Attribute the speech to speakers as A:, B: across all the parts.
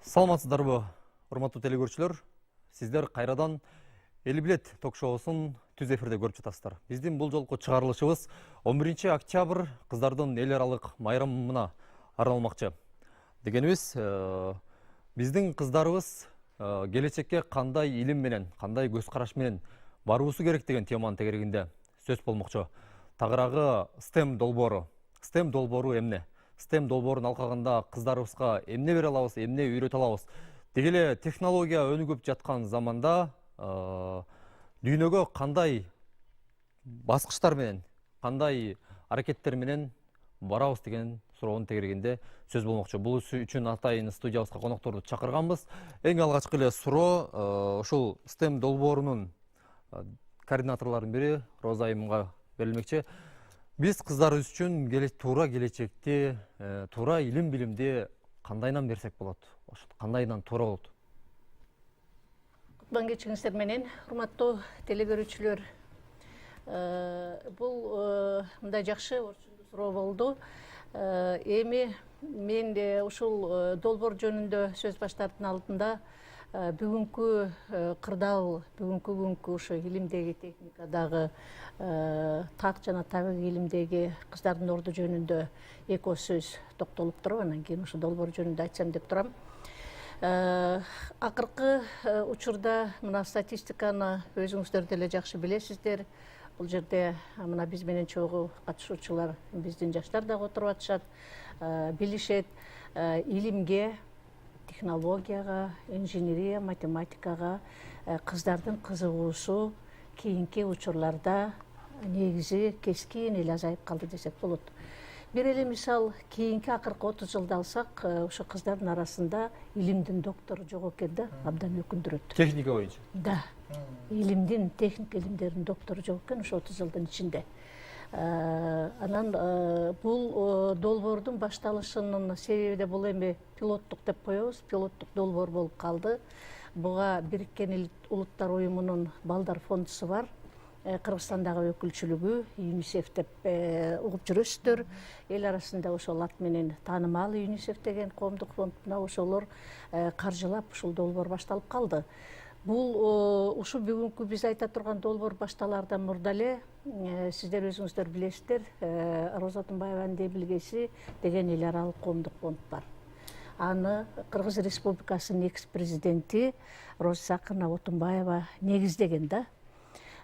A: Саламатсыздарбы, урматтуу телекөрүүчүлөр. Сиздер кайрадан Эл билет ток-шоусун түз эфирде көрүп жатасыздар. Биздин бул жолку чыгарылышыбыз 11 октябрь кыздардын эл аралык майрамына арналмакчы. Дегенибиз, биздин кыздарыбыз келечекке кандай илим менен, кандай көз караш менен баруусу керек деген теманын тегерегинде сөз болмокчу. Тагыраагы STEM долбоору. STEM долбоору эмне? STEM долбоорун алкаганда кыздарыбызга эмне бере алабыз, эмне үйрөтө алабыз? Деги эле технология өнүгүп жаткан заманда дүйнөгө кандай баскычтар менен, кандай аракеттер менен барабыз деген суроонун тегерегинде сөз болмокчу. Бул үчүн атайын студиябызга конокторду чакырганбыз. Эң алгачкы эле суроо ушул STEM долбоорунун координаторлорунун бири Роза айымга берилмекчи. Биз кыздарыбыз үчүн туура келечекти, туура илим билимди кандайынан берсек болот? Кандайынан туура болот?
B: Кутман кечиңиздер менен, урматтуу телекөрүүчүлөр. Бул мындай жакшы орчундуу суроо болду. Эми мен ушул долбоор жөнүндө сөз баштаардын алдында бүгүнкү кырдаал, бүгүнкү күnkү ушу илимдеги, техникадагы, так жана табигый илимдеги кыздардын орду жөнүндө эки ооз сөз токтолуп туруп, анан кийин ушу долбоор жөнүндө айтсам деп турам. Акыркы учурда мына статистиканы өзүңүздөр деле жакшы билесиздер. Бул жерде мына биз менен чогуу катышуучулар, биздин жаштар дагы отуруп атышат, билишет. Илимге, технологияга, инженерия, математикага кыздардын кызыгуусу кийинки учурларда негизи кескин эле азайып калды десек болот. Бир эле мисал, кийинки акыркы 30 жылды алсак, ошо кыздардын арасында илимдин доктору жок экен да, абдан өкүндүрөт.
A: Техника боюнча?
B: Да. Илимдин, техника илимдеринин доктору жок экен ошо 30 жылдын ичинде. Анан бул долбоордун башталышынын себеби де бул эми пилоттук деп коебуз, пилоттук долбоор болуп калды. Буга Бириккен Улуттар уюмунун балдар фондусу бар. Кыргызстандагы өкүлчүлүгү ЮНИСЕФ деп угуп жүрөсүздөр. Эл арасында ошол ат менен таанымал ЮНИСЕФ деген коомдук фонд, мына ошолор каржылап ушул долбоор башталып калды. Бул ушу бүгүнкү биз айта турган долбоор башталаардан мурда эле сиздер өзүңүздөр билесиздер, Роза Атымбаеванын демилгеси деген эл аралык коомдук фонд бар. Аны Кыргыз Республикасынын экс-президенти Роза Отунбаева негиздеген да.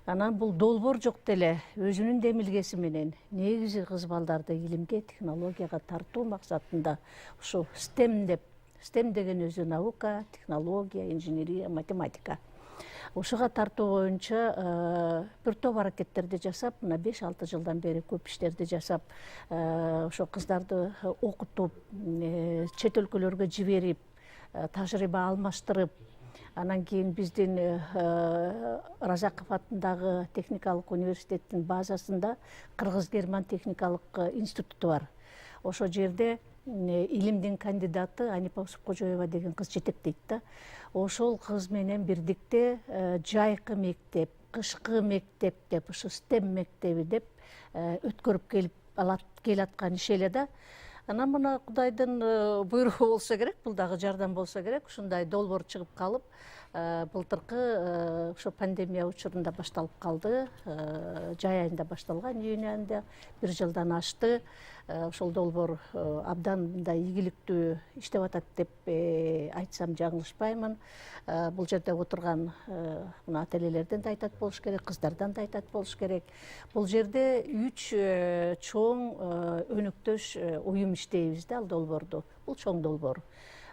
B: Анан бул долбоор жок деле өзүнүн демилгеси менен негизи кыз балдарды илимге, технологияга тартуу максатында ушу STEM деген өзү наука, технология, инженерия, математика. Ушуга тартуу боюнча бир топ аракеттерди жасап, мына 5-6 жылдан бери көп иштерди жасап, ошо кыздарды окутуп, чет өлкөлөргө жиберип, тажрыйба алмаштырып, анан кийин биздин Разаков атындагы техникалык университеттин базасында Кыргыз-Герман техникалык институту бар. Ошо жерде илимдин кандидаты Анипа Усупкожоева деген кыз жетектейт да. Ошол кыз менен бирдикте жайкы мектеп, кышкы мектеп деп, ушу STEM мектеби деп өткөрүп келаткан иш эле да. Анан мына Кудайдын буйругу болсо керек, бул дагы жардам болсо керек, ушундай долбоор чыгып калып, былтыркы ошо пандемия учурунда башталып калды. Жай айында башталган, июнь айында 1 жылдан ашты. Ошол долбоор абдан мындай ийгиликтүү иштеп атат деп айтсам жаңылышпаймын. Бул жерде отурган мына ата-энелерден да айтат болуш керек, кыздардан да айтат болуш керек. Бул жерде 3 чоң өнөктөш уюм иштейбиз да ал долбоорду. Бул чоң долбоор.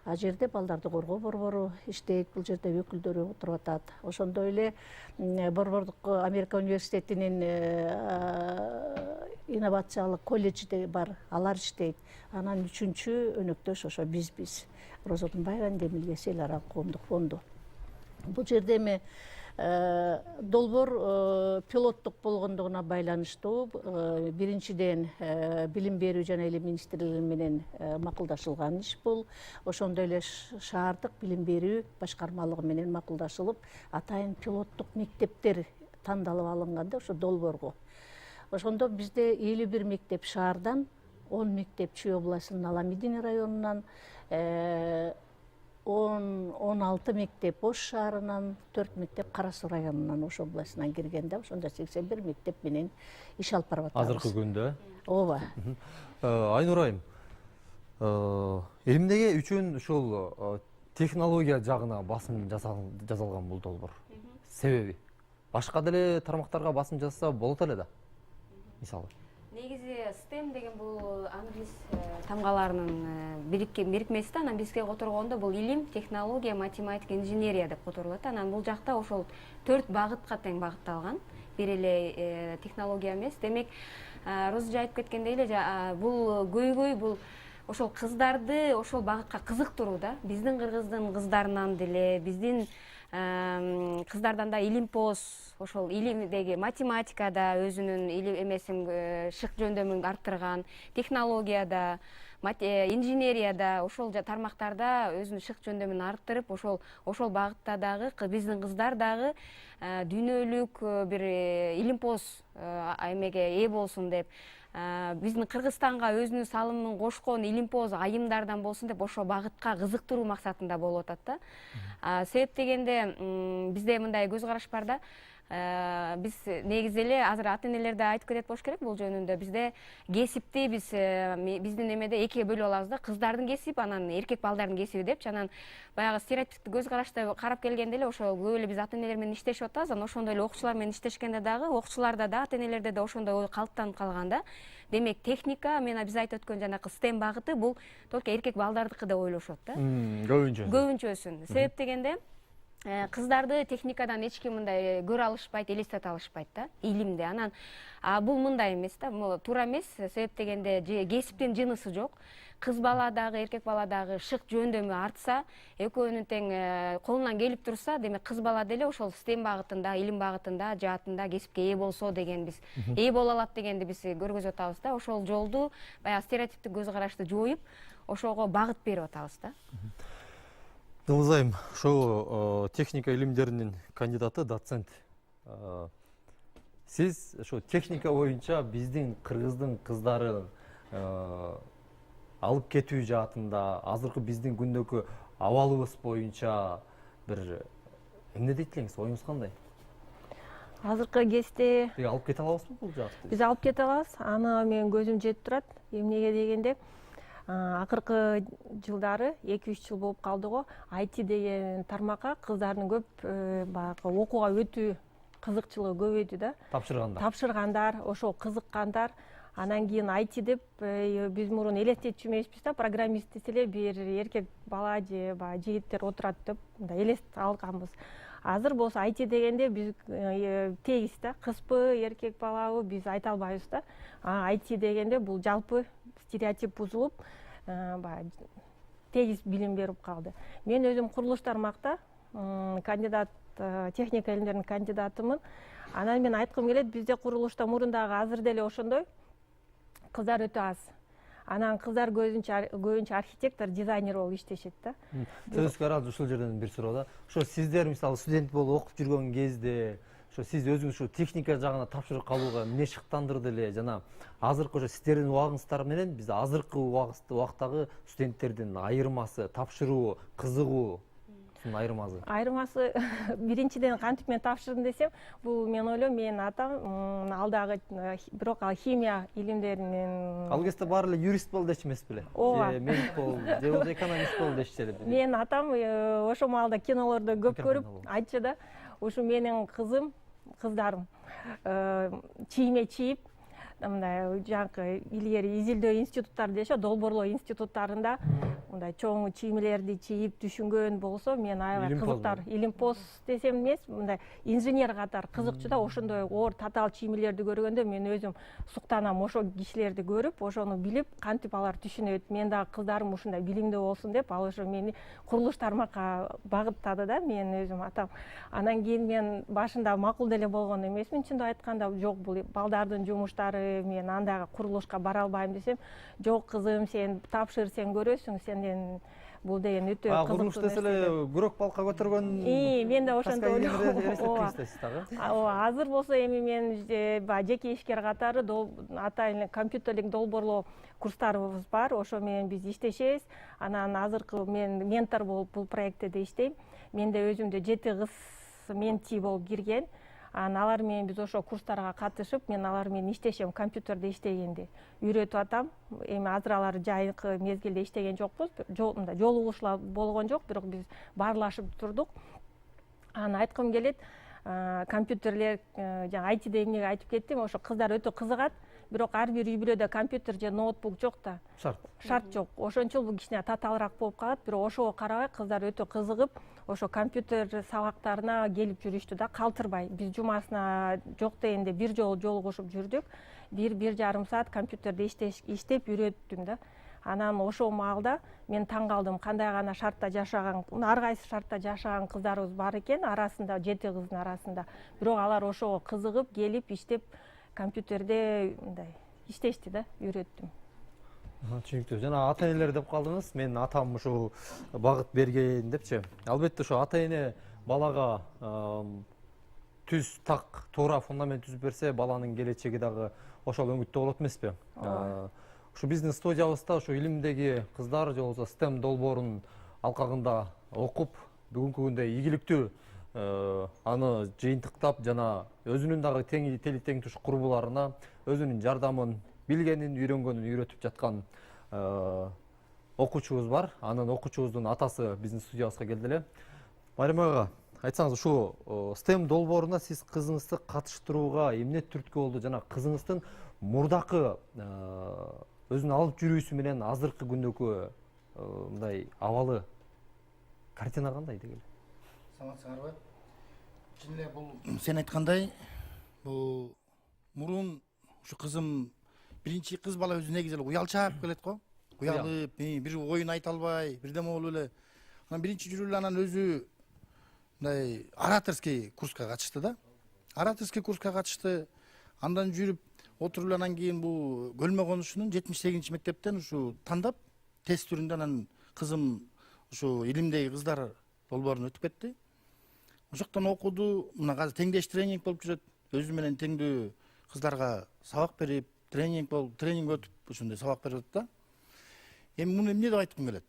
B: А жерде балдарды коргоо борбору иштейт, бул жерде өкүлдөрү отуруп атат. Ошондой эле Борбордук Америка университетинин инновациялык колледжи бар, алар иштейт. Анан 3-чү өнөктөш ошо биз. Роза Атымбаеванын демилгеси эл аралык коомдук фонду. Бул жерде эми долбоор пилоттук болгондугуна байланыштуу биринчиден билим берүү жана илим министрлиги менен макулдашылган иш бул. Ошондой эле шаардык билим берүү башкармалыгы менен макулдашылып, атайын пилоттук мектептер тандалып алынган да ошо долбоорго. Ошондо бизде 51 мектеп шаардан, 10 мектеп Чүй областынын Аламидин районунан, 10 16 мектеп Ош шаарынан, 4 мектеп Кара Суу районунан Ош областынан кирген да, ошондо 81 мектеп менен иш алып барып атабыз.
A: Азыркы күндө.
B: Ооба.
A: Айнур айым, эмнеге үчүн ушул технология жагына басым жасалган бул долбоор? Себеби? Башка деле тармактарга басым жасаса болот эле да. Мисалы.
C: Негизи STEM деген бул англис тамгаларынын бирикмеси да, анан бизге которгондо бул илим, технология, математика, инженерия деп которулат. Анан бул жакта ошол 4 багытка тең багытталган. Бир эле технология эмес. Демек, Роза айтып кеткендей эле, бул көйгөй бул ошол кыздарды ошол багытка кызыктыруу да. Биздин кыргыздын кыздарынан деле, биздин кыздардан да илимпоз, ошол илимдеги математикада өзүнүн эмесин шык жөндөмүн арттырган, технологияда, инженерияда, ошол тармактарда өзүнүн шык жөндөмүн арттырып, ошол багытта дагы биздин кыздар дагы дүйнөлүк бир илимпоз эмеге ээ болсун деп, биздин Кыргызстанга өзүнүн салымын кошкон илимпоз айымдардан болсун деп ошол багытка кызыктыруу максатында болуп атат да. Себеп дегенде бизде мындай көз караш бар да. Биз негизи эле азыр ата энелер да айтып кетет болуш керек бул жөнүндө. Бизде кесипти биздин эмеде экиге бөлүп алабыз да. Кыздардын кесиби, анан эркек балдардын кесиби депчи. Анан баягы стереотиптик көз карашта карап келгенде эле ошол көп эле биз ата энелер менен иштешип атабыз. Анан ошондой эле окуучулар менен иштешкенде дагы окуучуларда да ата энелерде да ошондой ой калыптанып калган да. Демек, техника, мен биз айтып өткөн жанакы STEM багыты бул только эркек балдардыкы деп ойлошот да. Көбүнчөсүн. Себеп дегенде кыздарды техникадан эч ким мындай көрө алышпайт, элестете алышпайт да, илимди. Анан бул мындай эмес да, туура эмес. Себеп дегенде кесиптин жынысы жок. Кыз бала дагы, эркек бала дагы шык жөндөмү артса, экөөнүн тең колунан келип турса, демек кыз бала деле ошол STEM багытында, илим багытында, жаатында кесипке ээ болсо деген биз, ээ боло алат дегенди биз көргөзүп атабыз да. Ошол жолду баягы стереотиптик көз карашты жоюп, ошого багыт берип атабыз да.
A: Дылзайым, ошо техника илимдеринин кандидаты, доцент. Сиз ошо техника боюнча биздин кыргыздын кыздарын алып кетүү жаатында, азыркы биздин күндөгү абалыбыз боюнча бир эмне дейт элеңиз, оюңуз кандай?
D: Азыркы кезде
A: Алып кете алабызбы бул жаатты?
D: биз алып кете алабыз. Аны менин көзүм жетип турат. Эмнеге дегенде, акыркы жылдары 2-3 жыл болуп калды го, IT деген тармакка кыздардын көп баягы окууга өтүү кызыкчылыгы көбөйдү да. Тапшыргандар, ошол кызыккандар. Анан кийин IT деп биз мурун элестетчү эмеспиз да, программист десе бир эркек бала же жигиттер отурат деп мындай элестеп алганбыз. Азыр болсо IT дегенде биз тегиз да, кызбы, эркек балабы биз айта албайбыз да. IT дегенде бул жалпы стереотип бузулуп, тегиз билим берип калды. Мен өзүм курулуш тармакта кандидат, техника илимдеринин кандидатымын. Анан мен айткым келет, бизде курулушта мурун дагы азыр деле ошондой кыздар өтө аз. Анан кыздар көбүнчө архитектор, дизайнер болуп иштешет да.
A: Сөзгө аралашып ушул жерден бир суроо да. Ошо сиздер мисалы студент болуп окуп жүргөн кезде, ошо сиз өзүңүз ушу техника жагына тапшырык калууга эмне шыктандырды эле жана азыркы ошо сиздердин убагыңыздар менен биз азыркы убактагы студенттердин айырмасы, тапшыруу, кызыгуу айырмасы?
D: Айырмасы биринчиден кантип мен тапшырдым десем, бул мен ойлойм, менин атам алдагы бирок химия илимдеринин.
A: Ал кезде баары эле юрист бол дечү эмес беле? Же медик бол, же болбосо экономист бол дешчү эле.
D: Менин атам ошо маалда кинолордо көп көрүп айтчу да, ушу менин кыздарым чийме чийип, мындай жанакы илгери изилдөө институттары дешет, долбоорлоо институттарында мындай чоң чиймелерди чийип түшүнгөн болсо, мен аябай кызыктар. Илимпоз десем эмес, мындай инженер катары кызыкчу да, ошондой оор татаал чиймелерди көргөндө мен өзүм суктанам, ошол кишилерди көрүп, ошону билип, кантип алар түшүнөт, мен дагы кыздарым ушундай билимдүү болсун деп, ал ошо мени курулуш тармакка багыттады да, мен өзүм атам. Анан кийин мен башында макул деле болгон эмесмин, чындап айтканда, жок бул балдардын жумуштары, мен андагы курулушка бара албайм десем, жок кызым, сен тапшыр, сен көрөсүң, сенден бул деген өтө
A: курмуш
D: кызыктуу
A: десе эле күрөк балка көтөргөн
D: мен да ошентип ойлойм.
A: элестетиңиз дагы.
D: Ооба, азыр болсо эми мен баягы жеке ишкер катары атайын компьютерлик долбоорлоо курстарыбыз бар. Ошо менен биз иштешебиз. Анан азыркы мен ментор болуп бул проектте иштейм. Менде өзүмдө 7 кыз менти болуп кирген. Алар менен биз ошо курстарга катышып, мен алар менен иштешем, компьютерде иштегенди үйрөтүп атам. Эми азыр алар жайкы мезгилде иштеген жокпуз. Жолугушуулар болгон жок, бирок биз баарлашып турдук. Аны айткым келет. Компьютерлер жана айтиде эмнеге айтып кеттим, ошо кыздар өтө кызыгат, бирок ар бир үй бүлөдө компьютер же ноутбук жок да. Шарт жок. Ошончол бул кичине татаалыраак болуп калат, бирок ошого карабай кыздар өтө кызыгып, ошо компьютер сабактарына келип жүрүштү да, калтырбай. Биз жумасына жок дегенде бир жолу жолугушуп жүрдүк. 1-1,5 саат компьютерде иштеп үйрөттүм да. Анан ошол маалда мен таң калдым, кандай гана шартта жашаган, ар кайсы шартта жашаган кыздарыбыз бар экен, арасында 7 кыздын арасында. Бирок алар ошого кызыгып, келип иштеп компьютерде мындай иштешти да, үйрөттүм.
A: Түшүнүктүү. Жана ата энелер деп калдыңыз. Менин атам ушул багыт берген депчи. Албетте ошо ата эне балага түз так туура фундамент түзүп берсе, баланын келечеги дагы ошол өңүттө болот эмеспи? Ушу биздин студиябызда ушу илимдеги кыздар же болбосо STEM долбоорунун алкагында окуп, бүгүнкү күндө ийгиликтүү аны жыйынтыктап жана өзүнүн дагы тели тең туш курбуларына өзүнүн жардамын, билгенин, үйрөнгөнүн үйрөтүп жаткан окуучубуз бар. Анын окуучубуздун атасы биздин студиябызга келди эле. Майрам ага, айтсаңыз, ушу STEM долбооруна сиз кызыңызды катыштырууга эмне түрткү болду жана кызыңыздын мурдакы өзүнүн алып жүрүүсү менен азыркы күндөгү мындай абалы картина кандай дегеле?
E: Саламатсыңарбы? Чын эле бул сен айткандай, бул мурун ушу кызым биринчи кыз бала өзү негизи эле уялчаап келет го. Уялып, бир оюн айта албай, бирдеме болуп эле. Анан биринчи жүрүп эле анан өзү мындай ораторский курска катышты да. Ораторский курска катышты. Андан жүрүп отуруп эле анан кийин бул Көлмө конушунун 78-чи мектептен ушу тандап тест түрүндө анан кызым ушу илимдеги кыздар долбоорун өтүп кетти. Ошоктон окуду, мына азыр теңдеш тренинг болуп жүрөт. Өзү менен теңдүү кыздарга сабак берип, тренинг өтүп ушундай сабак берип атат да. Эми муну эмне деп айткым келет?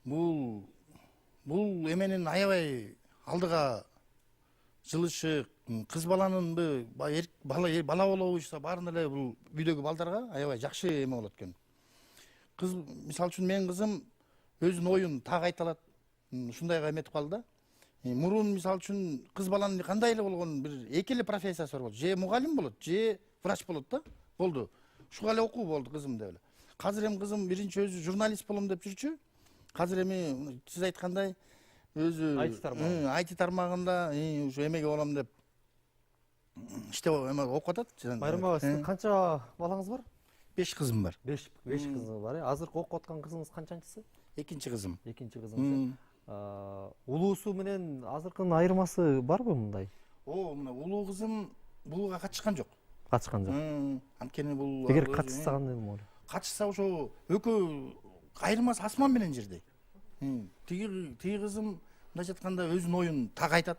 E: Бул эменин аябай алдыга жылышык, кыз баланын бала боло буюшса баарын эле бул үйдөгү балдарга аябай жакшы эме болот экен. Кыз, мисалы үчүн менин кызым өзүнүн оюн так айта алат. Ушундайга эметип калды да. Мурун мисалы үчүн кыз баланын кандай эле болгон бир эки эле профессиясы бар болот. Же мугалим болот, же врач болот да. Болду. Ушуга эле окуу болду кызым деп эле. Азыр эми кызым биринчи өзү журналист болом деп жүрчү. Азыр эми сиз айткандай өзү IT тармагында ушу эмеге болом деп иштеп эме окуп атат.
A: Майрам ага, сиздин канча балаңыз бар?
E: 5 кызым бар.
A: 5 кызы бар. Азыркы окуп аткан кызыңыз канчанчысы?
E: Экинчи кызым.
A: Экинчи кызыңыз. Улуусу менен азыркынын айырмасы барбы мындай?
E: Мына улуу кызым буга катышкан жок.
A: Катышкан жок.
E: Анткени бул
A: эгер катышса кандай болмок?
E: Катышса ошо экөө айырмасы асман менен жердей. Тиги кызым мындайча айтканда өзүнүн оюн так айтат.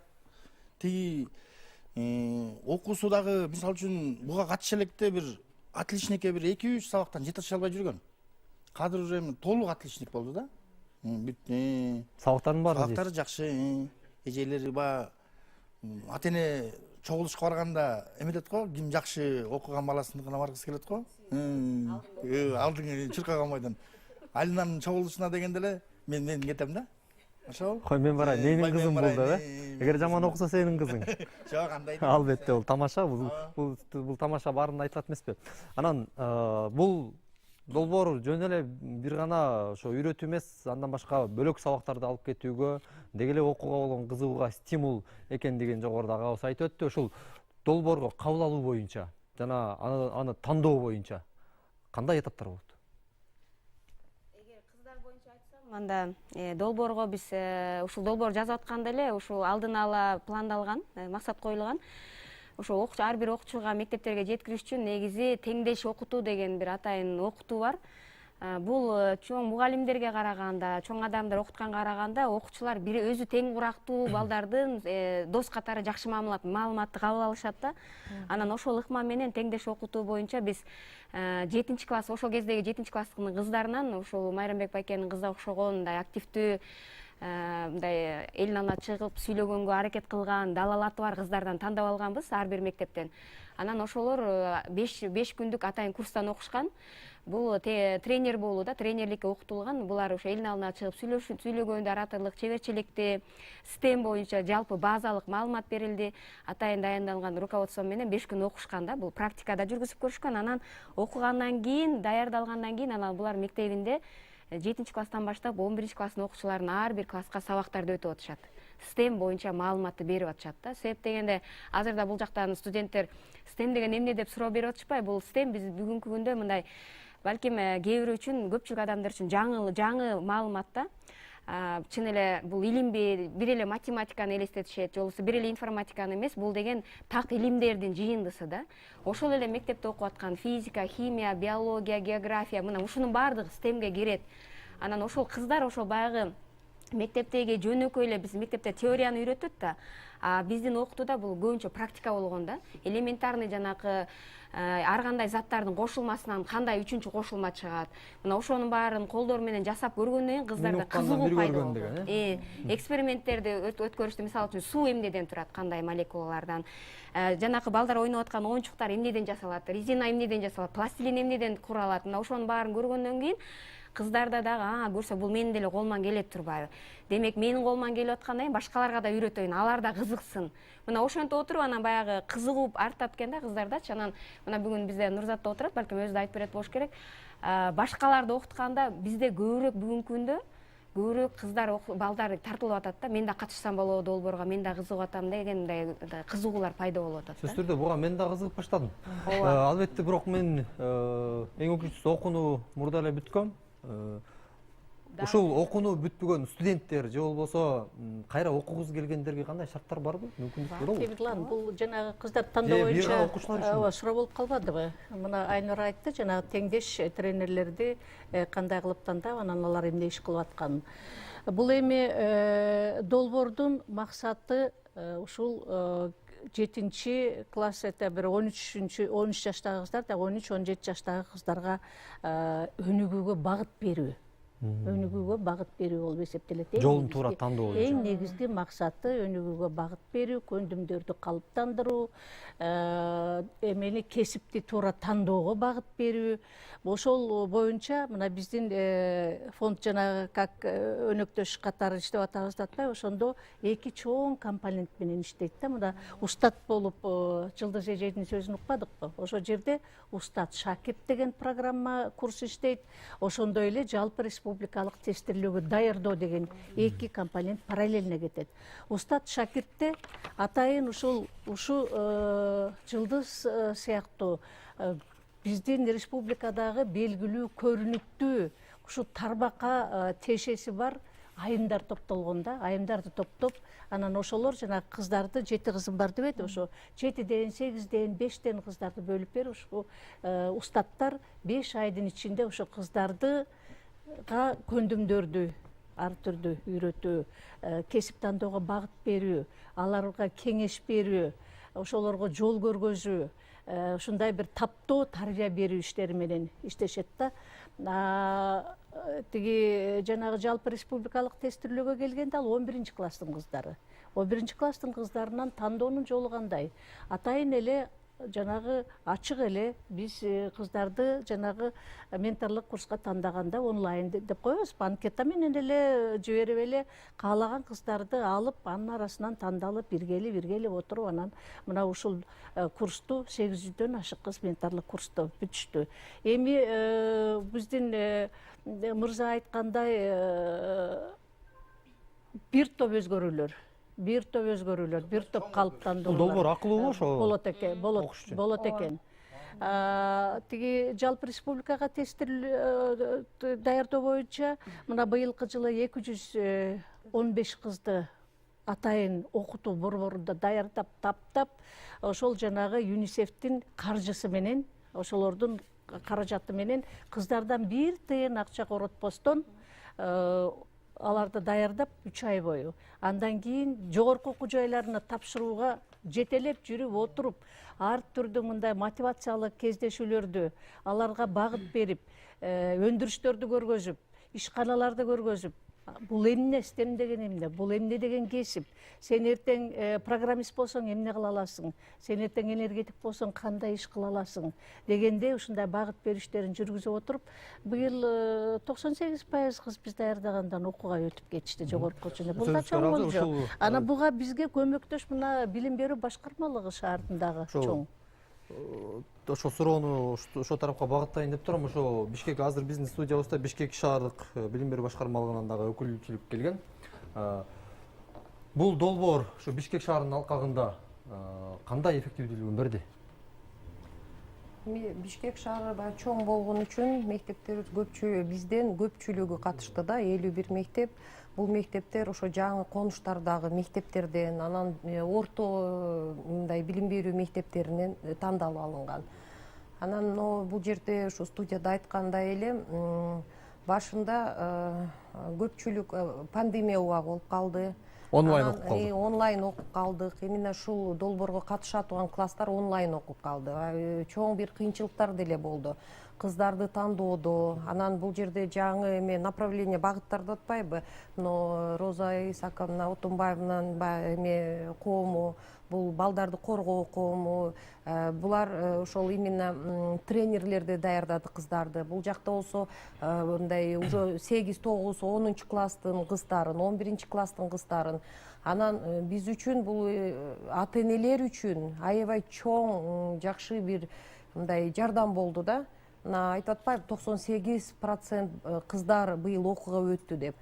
E: Тиги окуусу дагы мисалы үчүн буга катыша электе бир отличникке бир 2-3 сабактан жетише албай жүргөн. Азыр уже эми толук отличник болду да.
A: Сабактардын баары
E: сабактары жакшы. Эжелери баягы ата эне чогулушка барганда эметет го, ким жакшы окуган баласыныкына баргысы келет го. Алдыңы чуркаган бойдон. Алинанын чогулушуна дегенде эле мен кетем да. Ошол.
A: Кой мен барайын, менин кызым болду, Эгер жаман окуса сенин кызың.
E: Жок, андай.
A: Албетте, бул тамаша, бул тамаша баарын айтылат эмеспи? Анан бул долбоор жөн эле бир гана ошо үйрөтүү эмес, андан башка бөлөк сабактарды алып кетүүгө, деги эле окууга болгон кызыгууга стимул экендигин жогоруда агабыз айтып өттү. Ушул долбоорго кабыл алуу боюнча жана аны тандоо боюнча кандай этаптар болот?
C: Анда долбоорго биз ушул долбоор жазып атканда эле ушул алдын ала пландалган, максат коюлган. Ошо ар бир окуучуга мектептерге жеткириш үчүн негизи теңдеш окутуу деген бир атайын окутуу бар. Бул чоң мугалимдерге караганда, чоң адамдар окутканга караганда окуучулар өзү тең курактуу балдардын дос катары жакшы маалыматты кабыл алышат да. Анан ошол ыкма менен теңдеш окутуу боюнча биз 7 класс, ошол кездеги 7 класстын кыздарынан ошол Майрамбек байкенин кызына окшогон мындай активдүү, мындай элин алдына чыгып сүйлөгөнгө аракет кылган, далалаты бар кыздардан тандап алганбыз ар бир мектептен. Анан ошолор 5 күндүк атайын курстан окушкан. Бул тренер болуу да, тренерликке окутулган. Булар ошо элин алдына чыгып сүйлөгөндө ораторлук, чеберчиликти, STEM боюнча жалпы базалык маалымат берилди. Атайын дайындалган руководство менен 5 күн окушкан да. Бул практикада жүргүзүп көрүшкөн. Анан окугандан кийин, даярдалгандан кийин анан булар мектебинде 7 класстан баштап 11 класстын окуучуларын ар бир класска сабактарды өтүп атышат. STEM боюнча маалыматты берип атышат да. Себеп дегенде азырда бул жактан студенттер STEM деген эмне деп суроо берип атышпайбы? Бул STEM биз бүгүнкү күндө мындай балким кээ бирөө үчүн, көпчүлүк адамдар үчүн жаңы маалымат да. Чын эле бул илимби, бир эле математиканы элестетишет, же болбосо бир эле информатиканы эмес, бул деген так илимдердин жыйындысы да. Ошол эле мектепте окуп аткан физика, химия, биология, география, мына ушунун баардыгы STEMге кирет. Анан ошол кыздар ошол баягы мектептеги жөнөкөй эле биз мектепте теорияны үйрөтөт да. Биздин окутууда бул көбүнчө практика болгон да. Элементарный жанакы ар кандай заттардын кошулмасынан кандай үчүнчү кошулма чыгат. Мына ошонун баарын колдор менен жасап көргөндөн кийин кыздарда кызыгуу пайда болот. Эксперименттерди өткөрүштү, мисалы үчүн суу эмнеден турат, кандай молекулалардан, жанакы балдар ойноп аткан оюнчуктар эмнеден жасалат, резина эмнеден жасалат, пластилин эмнеден куралат. Мына ошонун баарын көргөндөн кийин кыздарда дагы көрсө бул менин деле колуман келет турбайбы. Демек менин колуман келип аткандан кийин башкаларга да үйрөтөйүн, алар да кызыксын. Мына ошентип отуруп анан баягы кызыгуу артат экен да кыздардачы. Анан мына бүгүн бизде Нурзат да отурат, балким өзү да айтып берет болуш керек. Башкаларды окутканда бизде көбүрөөк бүгүнкү күндө көбүрөөк кыздар балдар тартылып атат да. Мен да катышсам болобу долбоорго, мен да кызыгып атам деген мындай кызыгуулар пайда болуп атат да.
A: Сөз түрдө буга мен да кызыгып баштадым. Албетте бирок мен эң өкүнчтүүсү окууну мурда эле бүткөм. Ушул окууну бүтпөгөн студенттер же болбосо кайра окугусу келгендерге кандай шарттар барбы? Мүмкүндүк болобу?
B: Темирлан, бул жанагы кыздар тандоо боюнча суроо болуп калбадыбы? Мына Айнура айтты, жанагы теңдеш тренерлерди кандай кылып тандап, анан алар эмне иш кылып атканын. Бул эми долбоордун максаты ушул 7 класс, это бир 13 жаштагы кыздар, 13-17 жаштагы кыздарга өнүгүүгө багыт берүү. Өнүгүүгө багыт берүү болуп эсептелет.
A: Жолун туура тандоо боюнча.
B: Эң негизги максаты өнүгүүгө багыт берүү, көндүмдөрдү калыптандыруу, эмени кесипти туура тандоого багыт берүү. Ошол боюнча мына биздин фонд жанагы как өнөктөш катары иштеп атабыз да атпайбы, ошондо 2 чоң компонент менен иштейт да. Мына устат болуп Жылдыз эжейдин сөзүн укпадыкпы? Ошол жерде устат шакирт деген программа курс иштейт. Ошондой эле жалпы республикалык тестирлөөгө даярдоо деген 2 компонент параллельно кетет. Устат шакиртте атайын ушу Жылдыз сыяктуу биздин республикадагы белгилүү, көрүнүктүү, ушу тарбакка тешеси бар айымдар топтолгон да. Айымдарды топтоп, анан ошолор жанагы кыздарды, 7 кызым бар дебет, ошо 7ден, 8ден, 5ден кыздарды бөлүп берип, ушу устаттар 5 айдын ичинде ошо кыздарды көндүмдөрдү ар түрдүү үйрөтүү, кесип тандоого багыт берүү, аларга кеңеш берүү, ошолорго жол көргөзүү, ушундай бир таптоо тарбия берүү иштери менен иштешет да. Тиги жанагы жалпы республикалык тестирлөөгө келгенде ал 11 класстын кыздары. 11 класстын кыздарынан тандоонун жолу кандай? Атайын эле жанагы ачык эле биз кыздарды жанагы менторлук курска тандаганда онлайн деп коебуз, анкета менен эле жиберип эле каалаган кыздарды алып, анын арасынан тандалып, биргелеп отуруп, анан мына ушул курсту 800дөн ашык кыз менторлук курсту бүтүштү. Эми биздин мырза айткандай бир топ өзгөрүүлөр, бир топ калыптандыруулар.
A: Долбоор акылуу ошо
B: Болот экен. Тиги жалпы республикага тестирлөө даярдоо боюнча мына быйылкы жылы 215 кызды атайын окутуу борборунда даярдап, таптап, ошол жанагы ЮНИСЕФтин каржысы менен ошолордун каражаты менен кыздардан 1 тыйын акча коротпостон аларды даярдап 3 ай бою. Андан кийин жогорку окуу жайларына тапшырууга жетелеп жүрүп отуруп, ар түрдүү мындай мотивациялык кездешүүлөрдү аларга багыт берип, өндүрүштөрдү көргөзүп, ишканаларды көргөзүп, бул эмне, STEM деген эмне, бул эмне деген кесип, сен эртең программист болсоң эмне кыла аласың, сен эртең энергетик болсоң кандай иш кыла аласың дегенде ушундай багыт бериштерин жүргүзүп отуруп, быйыл 98% кыз биз даярдагандан окууга өтүп кетишти жогорку окуучу. Бул да чоң болжол. Анан буга бизге көмөктөш мына билим берүү башкармалыгы шаардындагы чоң.
A: Ошо суроону ошол тарапка багыттайын деп турам. Ошо Бишкек азыр биздин студиябызда Бишкек шаардык билим берүү башкармалыгынан дагы өкүлчүлүк келген. Бул долбоор ошо Бишкек шаарынын алкагында кандай эффективдүүлүгүн берди?
F: Бишкек шаары баягы чоң болгон үчүн мектептерибиз бизден көпчүлүгү катышты да, 51 мектеп. Бул мектептер ошо жаңы конуштардагы мектептерден, анан орто мындай билим берүү мектептеринен тандалып алынган. Анан бул жерде ошо студияда айткандай эле, башында көпчүлүк пандемия убагы болуп калды.
A: Онлайн окуп калдык.
F: Онлайн окуп калдык. Именно ушул долбоорго катыша турган класстар онлайн окуп калды. Чоң бир кыйынчылыктар деле болду. Кыздарды тандоодо, анан бул жерде жаңы направление багыттарды атпайбы, но Роза Исаковна Отунбаевнын коому, бул балдарды коргоо коому, булар ошол именно тренерлерди даярдады кыздарды. Бул жакта болсо мындай уже 8, 9, 10 класстын кыздарын, 11 класстын кыздарын. Анан биз үчүн бул ата-энелер үчүн аябай чоң жакшы бир мындай жардам болду да. Айтып атпайбы, 98% кыздар быйыл окууга өттү деп.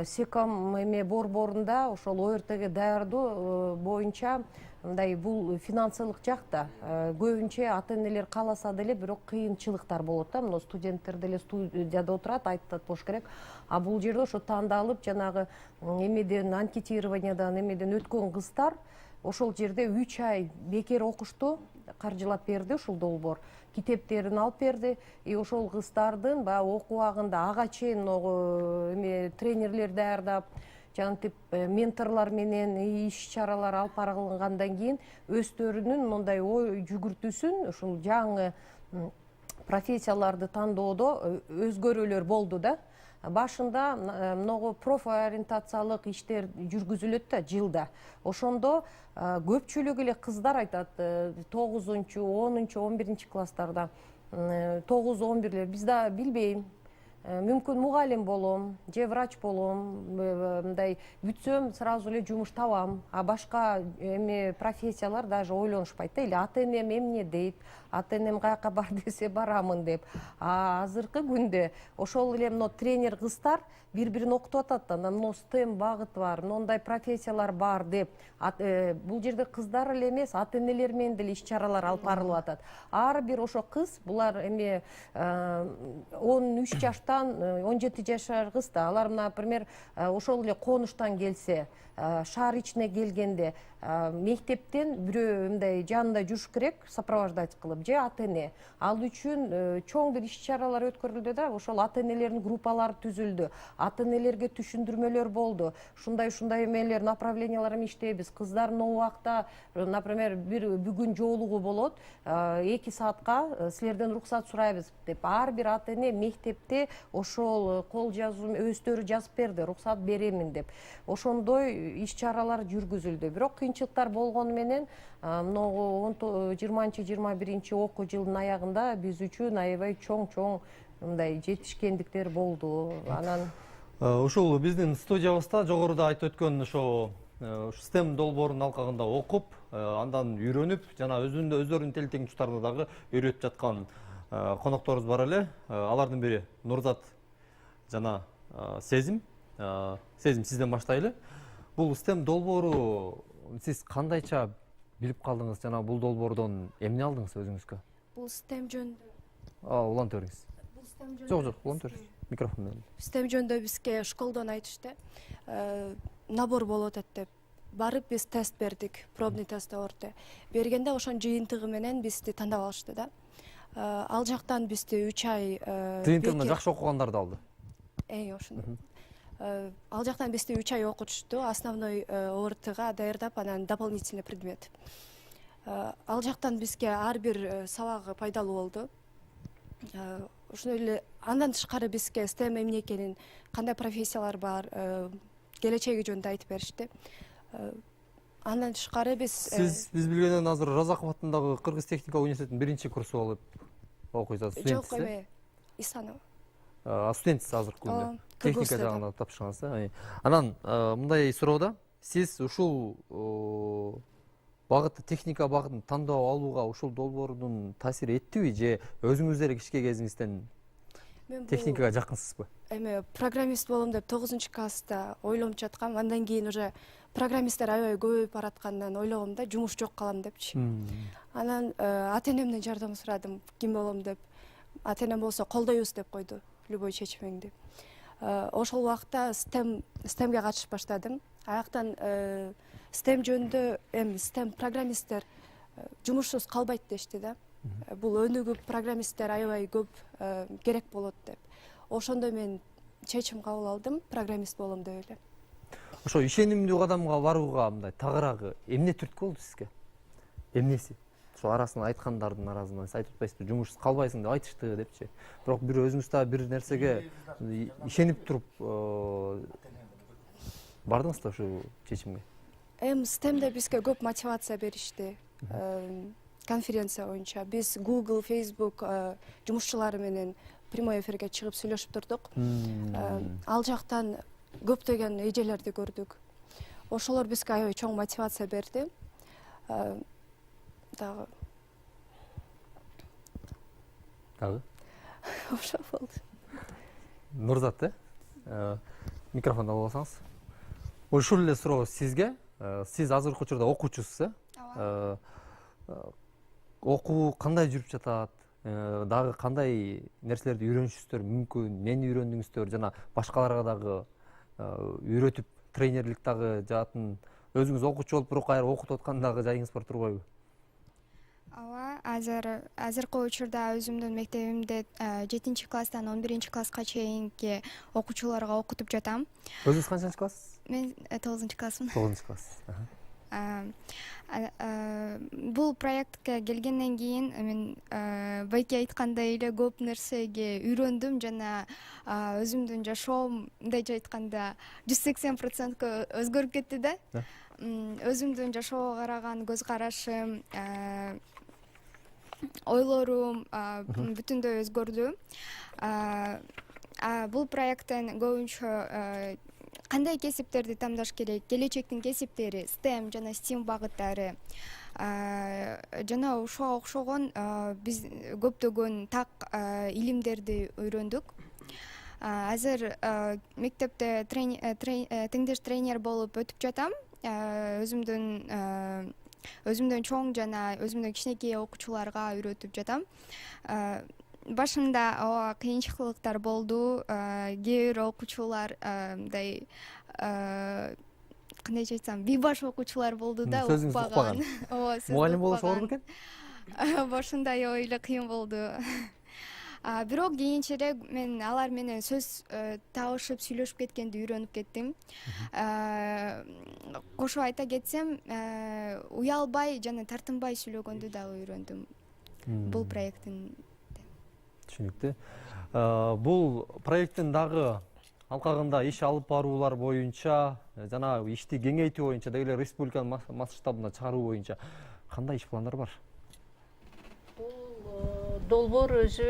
F: Секом борборунда ошол ОРТге даярдоо боюнча мындай бул финансылык жакта көбүнчө ата-энелер кааласа деле бирок кыйынчылыктар болот да. Мына студенттер деле студияда отурат, айтат болуш керек. А бул жерде ошо тандалып, жанагы эмеден анкетированиядан эмеден өткөн кыздар ошол жерде 3 ай бекер окушту, каржылап берди ушул долбоор. Китептерин алып берди. Ошол кыздардын баягы окуу убагында ага чейин тренерлер даярдап, жанагы менторлор менен иш-чаралар алып барылгандан кийин өздөрүнүн мындай ой жүгүртүүсүн ушул жаңы профессияларды тандоодо өзгөрүүлөр болду да. Башында много профориентациялык иштер жүргүзүлөт да жылда. Ошондо көпчүлүгү эле кыздар айтат 9-10, 11 класстарда 9-11лер биз да билбейм. Мүмкүн мугалим болом, же врач болом, мындай бүтсөм сразу эле жумуш табам. А башка профессиялар даже ойлонушпайт да, или ата-энем эмне дейт, ата-энем каяка бар десе барамын деп. Азыркы күндө ошол эле тренер кыздар бири-бирин окутуп атат да, мына STEM багыты бар, мындай профессиялар бар деп. Бул жерде кыздар эле эмес, ата-энелер менен деле иш-чаралар алып барылып атат. Ар бир ошо кыз, булар 13 жаштан 17 жашар кыз да, алар, например, ошол эле конуштан келсе, шаар ичине келгенде мектептен бирөө мындай жанында жүрүш керек, сопровождать кылып, же ата-эне. Ал үчүн чоң бир иш-чаралар өткөрүлдү да, ошол ата-энелердин группалары түзүлдү. Ата-энелерге түшүндүрмөлөр болду. Ушундай эмелер, направлениялар менен иштейбиз. Кыздардын убакта, например, бүгүн жоолугу болот, 2 саатка силерден уруксат сурайбыз деп. Ар бир ата-эне мектепте ошол кол жазуу өздөрү жазып берди, уруксат беремин деп. Ошондой иш-чаралар жүргүзүлдү. Бирок кыйынчылыктар болгону менен 20-21 окуу жылдын аягында биз үчүн аябай чоң мындай жетишкендиктер болду. Анан
A: Ушул биздин студиябызда жогоруда айтып өткөн ошо STEM долбоорунун алкагында окуп, андан үйрөнүп, жана өздөрүнүн тил теңдуштерине дагы үйрөтүп жаткан конокторубуз бар эле. Алардын бири Нурзат жана Сезим. Сезим, сизден баштайлы. Бул STEM долбоору сиз кандайча билип калдыңыз, жана бул долбоордон эмне алдыңыз өзүңүзгө?
G: Бул STEM жөнүндө.
A: Улантып бериңиз. Жок, улантып бериңиз. Микрофон менен.
G: STEM жөнүндө бизге школдон айтышты. Набор болот деп. Барып биз тест бердик, пробный тест орто. Бергенде ошонун жыйынтыгы менен бизди тандап алышты да. Ал жактан бизди 3 ай
A: Тренингтерине жакшы окугандарды алды.
G: Ошондой. Ал жактан бизди 3 ай окутушту, основной ОРТга даярдап, анан дополнительный предмет. Ал жактан бизге ар бир сабагы пайдалуу болду. Ошондой эле андан тышкары бизге STEM эмне экенин, кандай профессиялар бар, келечеги жөнүндө айтып беришти. Андан тышкары
A: Сиз биз билгенден азыр Разаков атындагы Кыргыз техника университетинин 1-чи курсу болуп окуйсуз,
G: жок
A: студентсиз.
G: эме Исанова.
A: Студентсиз азыркы күндө. Техника
G: КГУ-да.
A: жагында тапшыргансыз. Анан мындай суроо да, сиз ушул багытты, техника багытын тандап алууга ушул долбоордун таасири эттиби же өзүңүз эле кичке кезиңизден техникага жакынсызбы?
G: Эме программист болом деп 9-класста ойлонуп жаткам. Андан кийин уже программисттер аябай көбөйүп бараткандан ойлогом да, жумуш жок калам депчи. Анан ата-энемден жардам сурадым, ким болом деп. Ата-энем болсо колдойбуз деп койду, любой чечимиңди. Ошол убакта STEMге катышып баштадым. Аяктан STEM жөнүндө STEM программисттер жумушсуз калбайт дешти да. Бул өнүгүп программисттер аябай көп керек болот деп. Ошондо мен чечим кабыл алдым, программист болом деп эле.
A: Ошо ишенимдүү кадамга барууга мындай тагыраагы эмне түрткү болду сизге? Эмнеси? Ошо арасынан айткандардын арасынан сиз айтып атпайсызбы, жумушсуз калбайсың деп айтышты депчи. Бирок өзүңүз да бир нерсеге ишенип туруп бардыңыз да ушул чечимге?
G: STEMде бизге көп мотивация беришти. Конференция боюнча биз Google, Facebook жумушчулары менен прямой эфирге чыгып сүйлөшүп турдук. Ал жактан көптөгөн эжелерди көрдүк. Ошолор бизге аябай чоң мотивация берди. Дагы ошо болду.
A: Нурзат, микрофонду алып алсаңыз. Ушул эле суроо сизге. Сиз азыркы учурда окуучусуз, окуу кандай жүрүп жатат? Дагы кандай нерселерди үйрөнүшүңүздөр мүмкүн? Эмнени үйрөндүңүздөр жана башкаларга дагы үйрөтүп тренерлик дагы жаатын өзүңүз окуучу болуп бирок кайра окутуп аткан дагы жайыңыз бар турбайбы?
H: Ооба, азыркы учурда өзүмдүн мектебимде 7-класстан 11-класска чейинки окуучуларга окутуп жатам.
A: Өзүңүз канчынчы класс?
H: Мен 9-классмын.
A: 9-класс.
H: Бул проектке келгенден кийин мен байке айткандай эле көп нерсеге үйрөндүм жана өзүмдүн жашоом мындайча айтканда 180% өзгөрүп кетти да. Өзүмдүн жашоого караган көз карашым, ойлорум бүтүндөй өзгөрдү. Бул проекттен көбүнчө кандай кесиптерди тандаш керек, келечектин кесиптери, STEM жана STEAM багыттары жана ошого окшогон биз көптөгөн так илимдерди үйрөндүк. Азыр мектепте теңдеш тренер болуп өтүп жатам. Өзүмдөн чоң жана өзүмдөн кичинекей окуучуларга үйрөтүп жатам. Башында кыйынчылыктар болду. Кээ бир окуучулар мындай кандайча айтсам, бейбаш окуучулар болду да, укпаган.
A: Мугалим болуш оор бекен?
H: Башында эле кыйын болду. Бирок кийинчерээк мен алар менен сөз табышып сүйлөшүп кеткенди үйрөнүп кеттим. Кошо айта кетсем, уялбай жана тартынбай сүйлөгөндү дагы үйрөндүм бул проекттин.
A: Түшүнүктүү. Бул проекттин дагы алкагында иш алып баруулар боюнча жана ишти кеңейтүү боюнча деги эле республиканын масштабына чыгаруу боюнча кандай иш пландар бар?
B: Бул долбоор өзү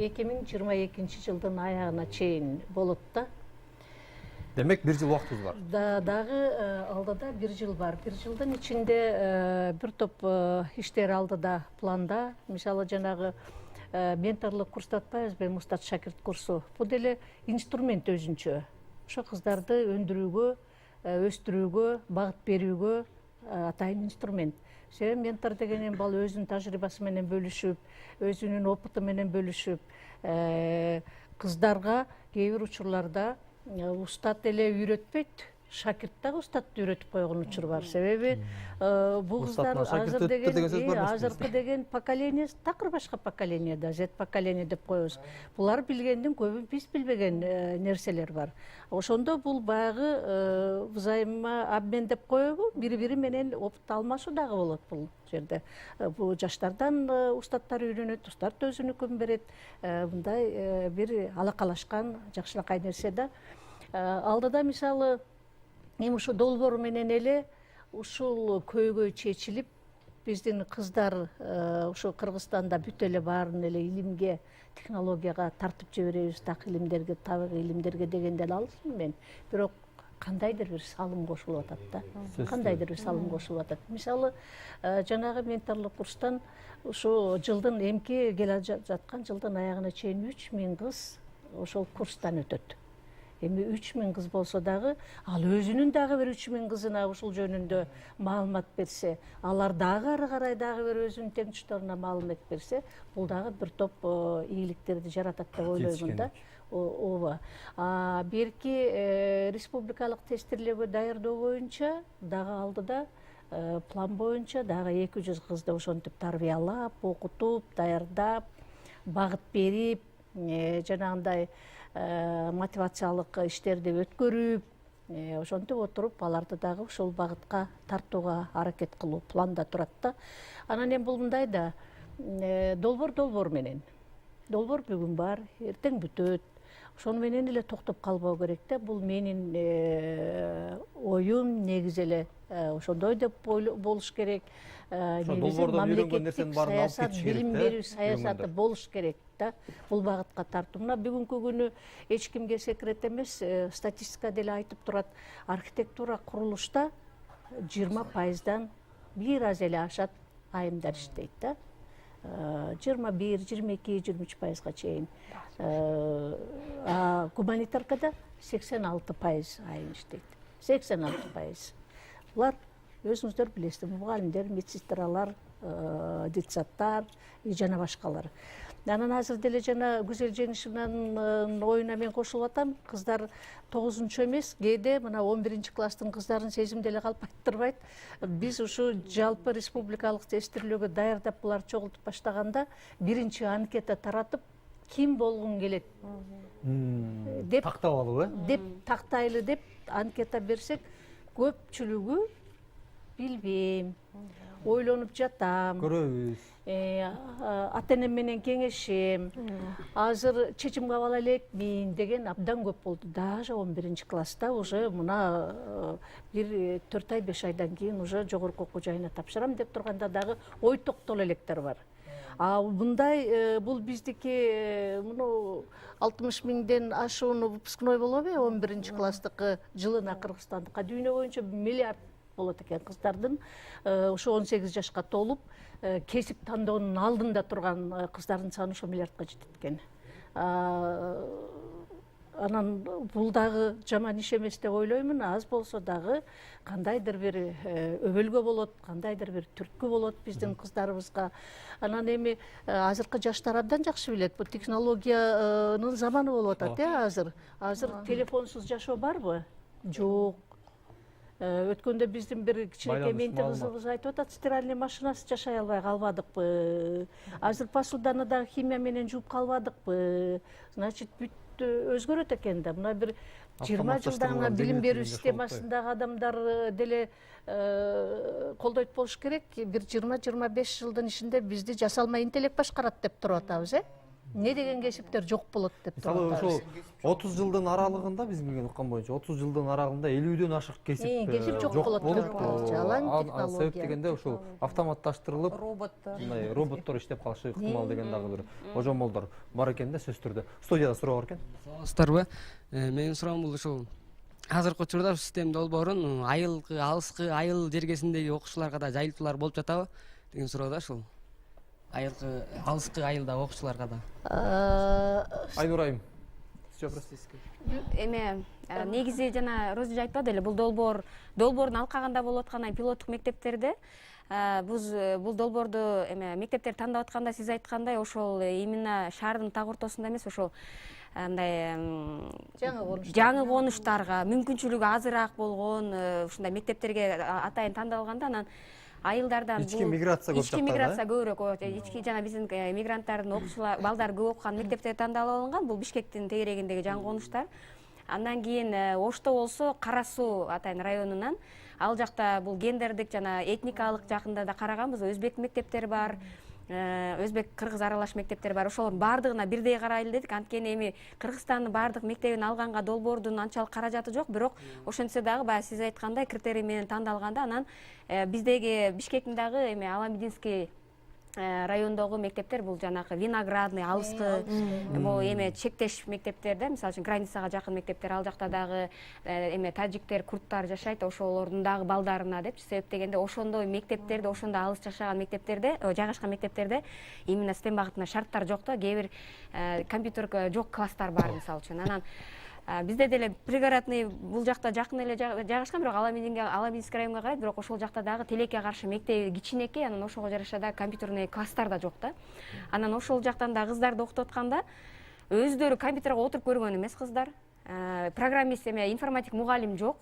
B: 2022 жылдын аягына чейин болот да.
A: Демек 1 жыл убактыбыз бар.
B: Дагы алдыда 1 жыл бар. 1 жылдын ичинде бир топ иштер алдыда планда. Мисалы жанагы менторлук курсту атпайбызбы, Мустат Шакирт курсу. Бул деле инструмент өзүнчө. Ошо кыздарды өндүрүүгө, өстүрүүгө, багыт берүүгө атайын инструмент. Себеби ментор деген эми бала өзүнүн тажрыйбасы менен бөлүшүп, өзүнүн опыту менен бөлүшүп, кыздарга кээ бир учурларда устат эле үйрөтпөйт, шакирт дагы устатты үйрөтүп койгон учур бар. Себеби бул кыздар
A: Устатынан шакирт
B: азыр
A: өттү деген сөз бар эмес
B: азыркы деген поколение такыр башка поколение да, Z поколение деп коебуз. Булар билгендин көбү биз билбеген нерселер бар. Ошондо бул баягы взаимообмен деп коебу, бири-бири менен опыт алмашуу дагы болот бул жерде. Бул жаштардан устаттар үйрөнөт, устат өзүнүкүн берет. Мындай бир алакалашкан жакшынакай нерсе да. Алдыда мисалы эми ушу долбоор менен эле ушул көйгөй чечилип, биздин кыздар ушу Кыргызстанда бүт эле баарын эле илимге, технологияга тартып жиберебиз, так илимдерге, табигый илимдерге дегенде алысмын мен. Бирок кандайдыр бир салым кошулуп атат да. Кандайдыр бир салым кошулуп атат. Мисалы, жанагы менторлук курстан ушу жылдын эмки келе жаткан жылдын аягына чейин 3000 кыз ошол курстан өтөт. Эми 3000 кыз болсо дагы, ал өзүнүн дагы бир 3000 кызына ушул жөнүндө маалымат берсе, алар дагы ары карай дагы бир өзүнүн теңдештерине маалымат берсе, бул дагы бир топ ийгиликтерди жаратат деп ойлоймун да. Ооба. Берки республикалык тестирлөөгө даярдоо боюнча дагы алдыда план боюнча дагы 200 кызды ошентип тарбиялап, окутуп, даярдап, багыт берип, жанагындай мотивациялык иштерди өткөрүп, ошентип отуруп, аларды дагы ушул багытка тартууга аракет кылуу планда турат да. Анан эми бул мындай да, долбоор менен. Долбоор бүгүн бар, эртең бүтөт. Ошону менен эле токтоп калбоо керек да. Бул менин оюм негизи эле ошондой деп болуш керек. Негизи мамлекеттик саясат, билим берүү саясаты болуш керек да. Бул багытка тартуу. Мына бүгүнкү күнү эч кимге секрет эмес, статистика деле айтып турат. Архитектура курулушта 20%дан бир аз эле ашат айымдар иштейт да. 21, 22, 23%га чейин. Гуманитаркада 86% айым иштейт. 86%. Булар өзүңүздөр билесиздер, мугалимдер, медсестралар, детсадтар жана башкалар. Анан азыр деле жана Гүзел Жеңишевнанын оюна мен кошулуп атам. Кыздар 9-чу эмес, кээде мына 11-класстын кыздарын сезим деле калп айттырбайт. Биз ушу жалпы республикалык тестирлөөгө даярдап булар чогултуп баштаганда биринчи анкета таратып, ким болгуң келет деп
A: тактап алуу,
B: деп тактайлы деп анкета берсек, көпчүлүгү билбейм, ойлонуп жатам,
A: көрөбүз.
B: Ата-энем менен кеңешем, азыр чечим кабыл элекмин деген абдан көп болду. Даже 11-класста уже мына бир 4 ай 5 айдан кийин уже жогорку окуу жайына тапшырам деп турганда дагы ой токтол электер бар. Мындай бул биздики 60 миңден ашууну выпускной болобу 11-класстыкы жылына Кыргызстандыкка дүйнө боюнча миллиард болот экен кыздардын ошо 18 жашка толуп кесип тандоонун алдында турган кыздардын саны ошо миллиардка жетет экен. Анан бул дагы жаман иш эмес деп ойлоймун. Аз болсо дагы кандайдыр бир өбөлгө болот, кандайдыр бир түрткү болот биздин кыздарыбызга. Анан эми азыркы жаштар абдан жакшы билет. Бул технологиянын заманы болуп атат, азыр. Азыр телефонсуз жашоо барбы? Жок. Өткөндө биздин бир кичинекей менти кызыбыз айтып атат, стиральный машинасы жашай албай калбадыкпы. Азыр посуданы дагы химия менен жууп калбадыкпы. Значит, бүт өзгөрөт экен да. Мына бир 20 жылдан билим берүү системасындагы адамдар деле колдойт болуш керек. Бир 20-25 жылдын ичинде бизди жасалма интеллект башкарат деп туруп атабыз, эмне деген кесиптер жок болот деп туруп атабыз.
A: Мисалы, ошол 30 жылдын аралыгында биз билген уккан боюнча 30 жылдын аралыгында 50дөн ашык кесип
B: жок болот деп атабыз. Жалаң технология.
A: Себеп дегенде ушул автоматташтырылып,
F: роботтор
A: роботтор иштеп калышы ыктымал деген дагы бир божомолдор бар экен да, сөз түрдө. Студияда суроо бар экен.
I: Саламатсыздарбы? Менин суроом бул ушул азыркы учурда систем долбоорун айылкы, алыскы, айыл жергесиндеги окуучуларга да жайылтуулар болуп жатабы деген суроо да ушул. Айылкы, алыскы айылдагы окуучуларга да.
A: Айнур айым.
C: Эме негизи жана Роза айтпады эле, бул долбоордун алкагында болуп аткан пилоттук мектептерде бул долбоорду эме мектептер тандап атканда сиз айткандай ошол именно шаардын так ортосунда эмес, ошол андай жаңы конуштарга мүмкүнчүлүгү азыраак болгон ушундай мектептерге атайын тандалганда, анан айылдардан
A: ички миграция көп
C: ички миграция көбүрөөк, ички жана биздин мигранттардын окуучулар балдар көп окуган мектептер тандалып алынган, бул Бишкектин тегерегиндеги жаңы конуштар. Андан кийин Ошто болсо Кара Суу атайын районунан, ал жакта бул гендердик жана этникалык жакында да караганбыз, өзбек мектептери бар, өзбек кыргыз аралаш мектептер бар, ошолордун баардыгына бирдей карайлы дедик. Анткени эми Кыргызстандын баардык мектебин алганга долбоордун анчалык каражаты жок, бирок ошентсе дагы баягы сиз айткандай критерий менен тандалганда, анан биздеги Бишкектин дагы эми Аламединский райондогу мектептер бул жанагы Виноградный, алыскы, бул эме чектеш мектептерде, мисалы үчүн границага жакын мектептер, ал жакта дагы эме тажиктер, курдтар жашайт, ошолордун дагы балдарына депчи, себеп дегенде ошондой мектептерде, ошондой алыс жашаган мектептерде, жайгашкан мектептерде именно STEM багытына шарттар жок да, кээ бир компьютер жок класстар бар мисалы үчүн. Анан бизде деле пригородный бул жакта жакын эле жайгашкан, бирок Аламединский районго карайт, бирок ошол жакта дагы тилекке каршы мектеби кичинекей, анан ошого жараша да компьютерный класстар да жок да. Анан ошол жактан да кыздарды окутуп атканда өздөрү компьютерге отуруп көргөн эмес кыздар. Программист эме информатик мугалим жок.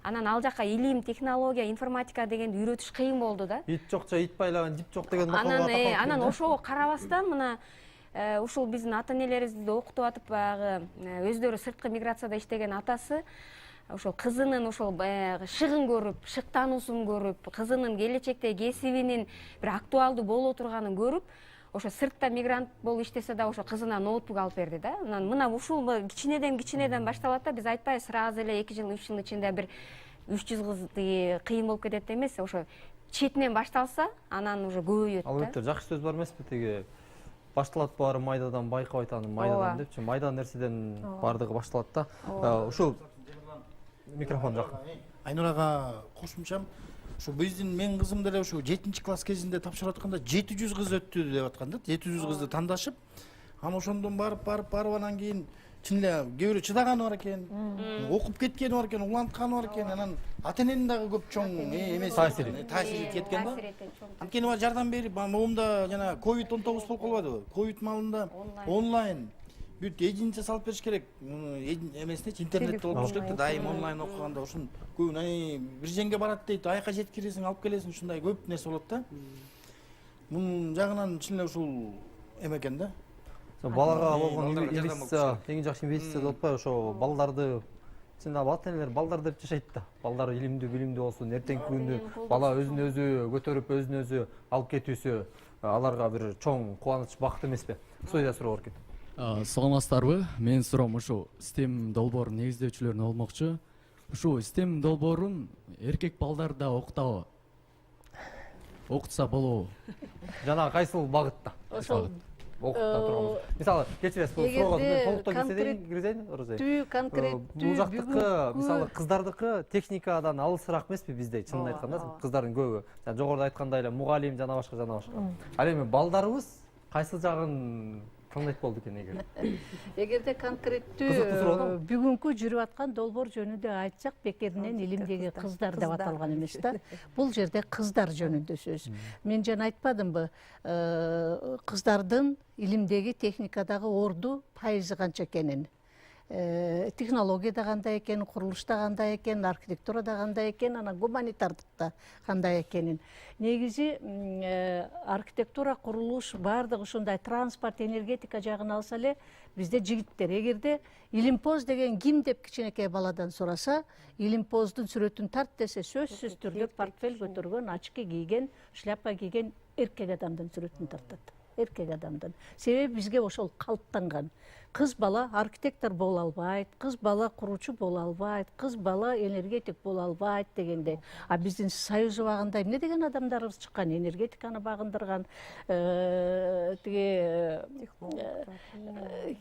C: Анан ал жака илим, технология, информатика дегенди үйрөтүш кыйын болду да.
A: Ит жок же ит байлаган жип жок деген макалга такалып.
C: Анан ошого карабастан мына ушул биздин ата-энелерибизди окутуп атып, баягы өздөрү сырткы миграцияда иштеген атасы ошол кызынын ошол шыгын көрүп, шыктануусун көрүп, кызынын келечекте кесибинин бир актуалдуу боло турганын көрүп, ошо сыртта мигрант болуп иштесе да ошо кызына ноутбук алып берди да. Анан мына ушул кичинеден башталат да, биз айтпайбыз сразу эле 2 жыл 3 жыл ичинде бир 300 кыз кыйын болуп кетет эмес, ошо четинен башталса, анан уже көбөйөт да.
A: Албетте, жакшы сөз бар эмеспи, тиги башталат баары майдадан, байкабайт аны майдадан депчи, майдан нерседен баардыгы башталат да. Ушул микрофон жакын.
E: Айнурага кошумчам, ушу биздин мен кызым деле ушу 7-класс кезинде тапшырып атканда 700 кыз өттү деп аткан да. 700 кызды тандашып, анан ошондон барып анан кийин чын эле кээ бирөө чыдаганы бар экен, окуп кеткени бар экен, улантканы бар экен, анан ата-эненин дагы көп чоң эмеси таасири кеткен да. Анткени бар жардам берип, моомда жана COVID-19 болуп калбадыбы? COVID маалында онлайн бүт эжинче салып бериш керек. Эмесинечи интернет болуп туруш керек да, дайым онлайн окуганда ошун көбүн бир жерге барат дейт, айка жеткиресиң, алып келесиң, ушундай көп нерсе болот да. Мунун жагынан чын эле ушул эме экен да.
A: Балага болгон инвестиция, эң жакшы инвестиция деп атпайбы, ошо балдарды чын ата-энелер балдар деп жашайт да. Балдар илимдүү, билимдүү болсун, эртеңки күндү бала өзүн өзү көтөрүп, өзүн өзү алып кетүүсү аларга бир чоң кубаныч, бакыт эмеспи? Студия суроо бар экен.
J: Саламатсыздарбы? Менин суроом ушу STEM долбоорун негиздөөчүлөрүнө болмокчу. Ушу STEM долбоорун эркек балдар да окутабы? Окутса болобу?
A: Жанагы кайсыл багытта?
B: Ошол
A: Мисалы, кечиресиз, бул суроого мен толуктоо киргизейин, Орозай. Бул жактыкы, мисалы, кыздардыкы техникадан алысыраак эмеспи бизде, чынын айтканда, кыздардын көбү. Жогоруда айткандай эле мугалим жана башка. Ал эми балдарыбыз кайсыл жагын тандайт болду экен эгер?
B: Эгерде конкреттүү бүгүнкү жүрүп аткан долбоор жөнүндө айтсак, бекеринен илимдеги кыздар деп аталган эмес да. Бул жерде кыздар жөнүндө сөз. Мен жана айтпадымбы, кыздардын илимдеги, техникадагы орду пайызы канча экенин. Технологияда кандай экен, курулушта кандай экен, архитектурада кандай экен, анан гуманитардыкта кандай экенин. Негизи архитектура, курулуш баардыгы ушундай, транспорт, энергетика жагын алса эле бизде жигиттер, эгерде илимпоз деген ким деп кичинекей баладан сураса, илимпоздун сүрөтүн тарт десе, сөзсүз түрдө портфель көтөргөн, очки кийген, шляпа кийген эркек адамдын сүрөтүн тартат. Эркек адамдын. Себеби бизге ошол калыптанган. Кыз бала архитектор боло албайт, кыз бала куруучу боло албайт, кыз бала энергетик боло албайт дегендей. А биздин союз убагында эмне деген адамдарыбыз чыккан, энергетиканы багындырган,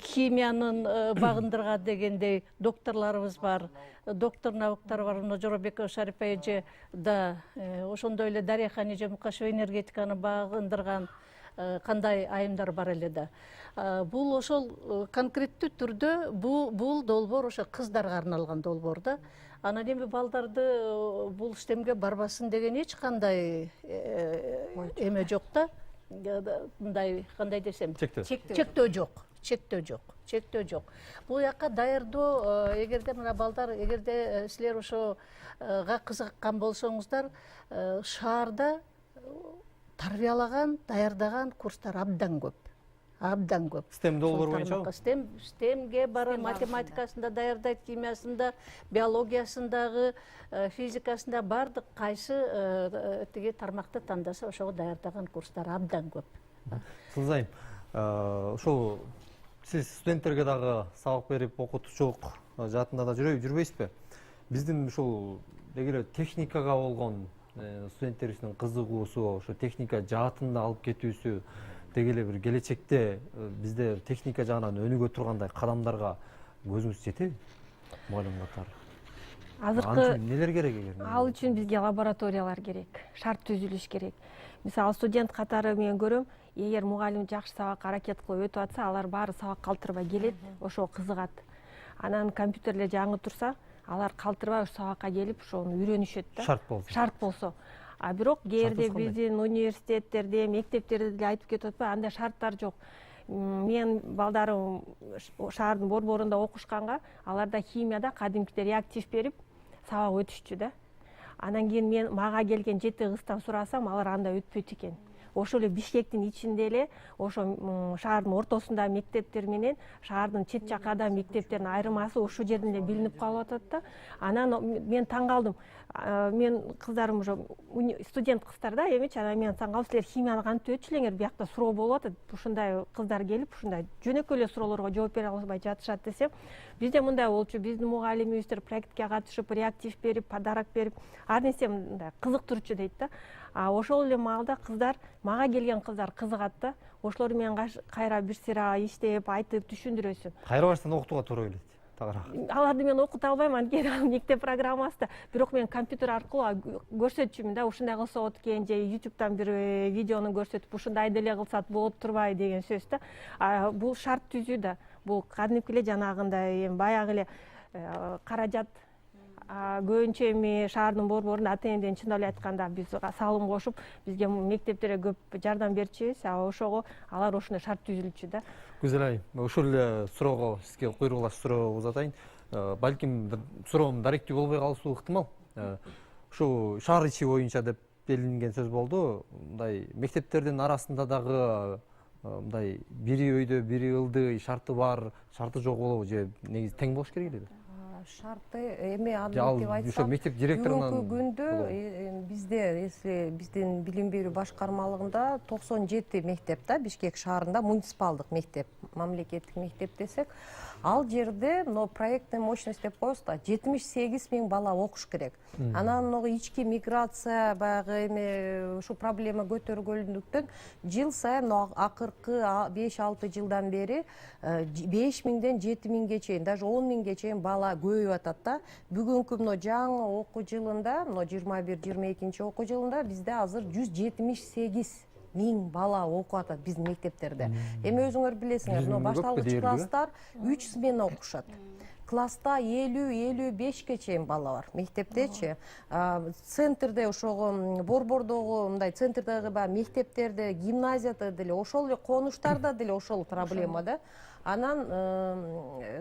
B: химиянын багындырган дегендей докторлорубуз бар. Доктор науктар бар, Жоробекова Шарипа эже да, ошондой эле Дарьяхан эже Мукашева энергетиканы багындырган. Кандай айымдар бар эле да. Бул ошол конкреттүү түрдө бул долбоор ошо кыздарга арналган долбоор да. Анан эми балдарды бул иштемге барбасын деген эч кандай эме жок да. Мындай кандай десем, чектөө жок. Бул жака даярдоо, эгерде мына балдар, эгерде силер ошого кызыккан болсоңуздар, шаарда тарбиялаган, даярдаган курстар абдан көп.
A: STEM долбоору боюнча?
B: STEMге барып, математикасында даярдайт, химиясында, биологиясындагы, физикасында бардык кайсы тиги тармакты тандаса, ошого даярдаган курстар абдан көп.
A: Сылзайым, ошол сиз студенттерге дагы сабак берип, окутуучулук жаатында да жүрбөйсүзбү? Биздин ушул дегеле техникага болгон студенттерибиздин кызыгуусу, ошо техника жаатында алып кетүүсү, дегеле бир келечекте бизде техника жагынан өнүгө тургандай кадамдарга көзүңүз жетеби? Мугалим катары.
D: Азыркы
A: нелер керек эгер?
D: ал үчүн бизге лабораториялар керек, шарт түзүлүш керек. Мисалы студент катары мен көрөм, эгер мугалим жакшы сабак аракет кылып өтүп атса, алар баары сабак калтырбай келет, ошого кызыгат. Анан компьютерлер жаңы турса, алар калтырбай ошо сабакка келип, ошону үйрөнүшөт да. Шарт болсо. А бирок кээде биздин университеттерде, мектептерде деле айтып кетип атпайбы, андай шарттар жок. Мен балдарым шаардын борборунда окушканга, аларда химияда кадимкидей реактив берип сабак өтүшчү да. Анан кийин мага келген 7 кыздан сурасам, алар андай өтпөйт экен. Ошо эле Бишкектин ичинде эле, ошо шаардын ортосундагы мектептер менен шаардын чет жакадагы мектептердин айырмасы ошол жерден эле билинип калып атат да. Анан мен таң калдым. Мен кыздарым уже студент кыздар да, эмечи, анан мен таң калып, силер химияны кантип өтчү элеңер, биякта суроо болуп атат. Ушундай кыздар келип, ушундай жөнөкөй эле суроолорго жооп бере албай жатышат десем, бизде мындай болчу, биздин мугалимибиздер проектке катышып, реактив берип, подарок берип, ар нерсе мындай кызыктырчу дейт да. Ошол эле маалда кыздар, мага келген кыздар кызыгат да. Ошолор менен кайра бир сыйра иштеп, айтып, түшүндүрөсүн.
A: Кайра баштан окутууга туура келет.
D: Аларды мен окута албайм, анткени мектеп программасында, бирок мен компьютер аркылуу көрсөтчүмүн да, ушундай кылса болот экен, же YouTube'дан бир видеону көрсөтүп, ушундай деле кылсат болот турбайбы деген сөз да. Бул шарт түзүү да. Бул кадимки эле жанагындай баягы эле каражат көбүнчө эми шаардын борборунда ата-энеден чындап эле айтканда биз салым кошуп, бизге мектептерге көп жардам берчүбүз, ошого алар ошондой шарт түзүлчү да.
A: Güzel ayım. Ошол эле суроого сизге куйругулаш суроо узатайын. Балким суроом даректүү болбой калышы ыктымал. Ушу шаар ичи боюнча деп делинген сөз болду. Мындай мектептердин арасында дагы мындай бири өйдө бири ылдый шарты бар, шарты жок болобу же негизи тең болуш керек эле?
F: Шарты эми админтип айтсам,
A: мектеп директорунан
F: бүгүнкү күндө бизде, если биздин билим берүү башкармалыгында 97 мектеп да, Бишкек шаарында муниципалдык мектеп, мамлекеттик мектеп десек, ал жерде проектный мощность деп коебуз да, 78 000 бала окуш керек. Анан ички миграция баягы эми ушу проблема көтөргөндүктөн жыл сайын акыркы 5-6 жылдан бери 5 000ден 7 000ге чейин, даже 10 000ге чейин бала көбөйүп атат да. Бүгүнкү жаңы окуу жылында, 21-22 окуу жылында бизде азыр 178 000 бала окуп атат биздин мектептерде. Эми өзүңөр билесиңер, башталгыч класстар 3 смена окушат. Класста 50-55ке чейин бала бар. Мектептечи, центрде ошого борбордогу, мындай центрдагы мектептерде, гимназияда деле ошол эле конуштарда деле ошол проблема да. Анан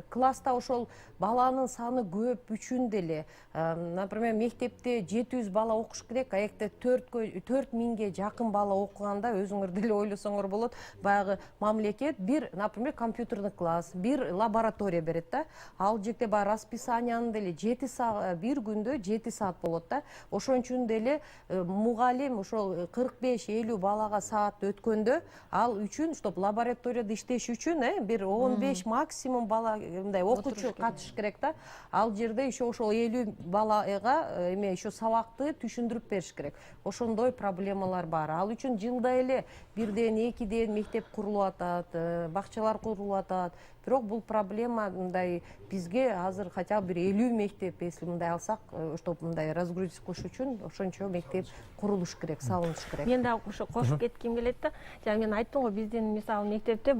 F: класста ошол баланын саны көп үчүн деле, например, мектепте 700 бала окуш керек, аякта 4000ге жакын бала окуганда өзүңөр деле ойлосоңор болот, баягы мамлекет бир, например, компьютерный класс, бир лаборатория берет да. Ал жерде расписанияны деле 7 саат, бир күндө 7 саат болот да. Ошон үчүн деле мугалим ошол 45-50 балага саат өткөндө, ал үчүн, чтоб лабораторияда иштеш үчүн, бир 15 максимум бала мындай окуучу катыш керек да. Ал жерде еще ошол 50 балага эме еще сабакты түшүндүрүп бериш керек. Ошондой проблемалар бар. Ал үчүн жылда эле бирден, экиден мектеп курулуп атат, бакчалар курулуп атат. Бирок бул проблема мындай бизге азыр хотя бы 50 мектеп, если мындай алсак, чтоб мындай разгрузить кылыш үчүн ошончо мектеп курулуш керек, салыныш керек.
D: Мен да ошо кошуп кетким келет да. Жана мен айттым го, биздин мисалы мектепте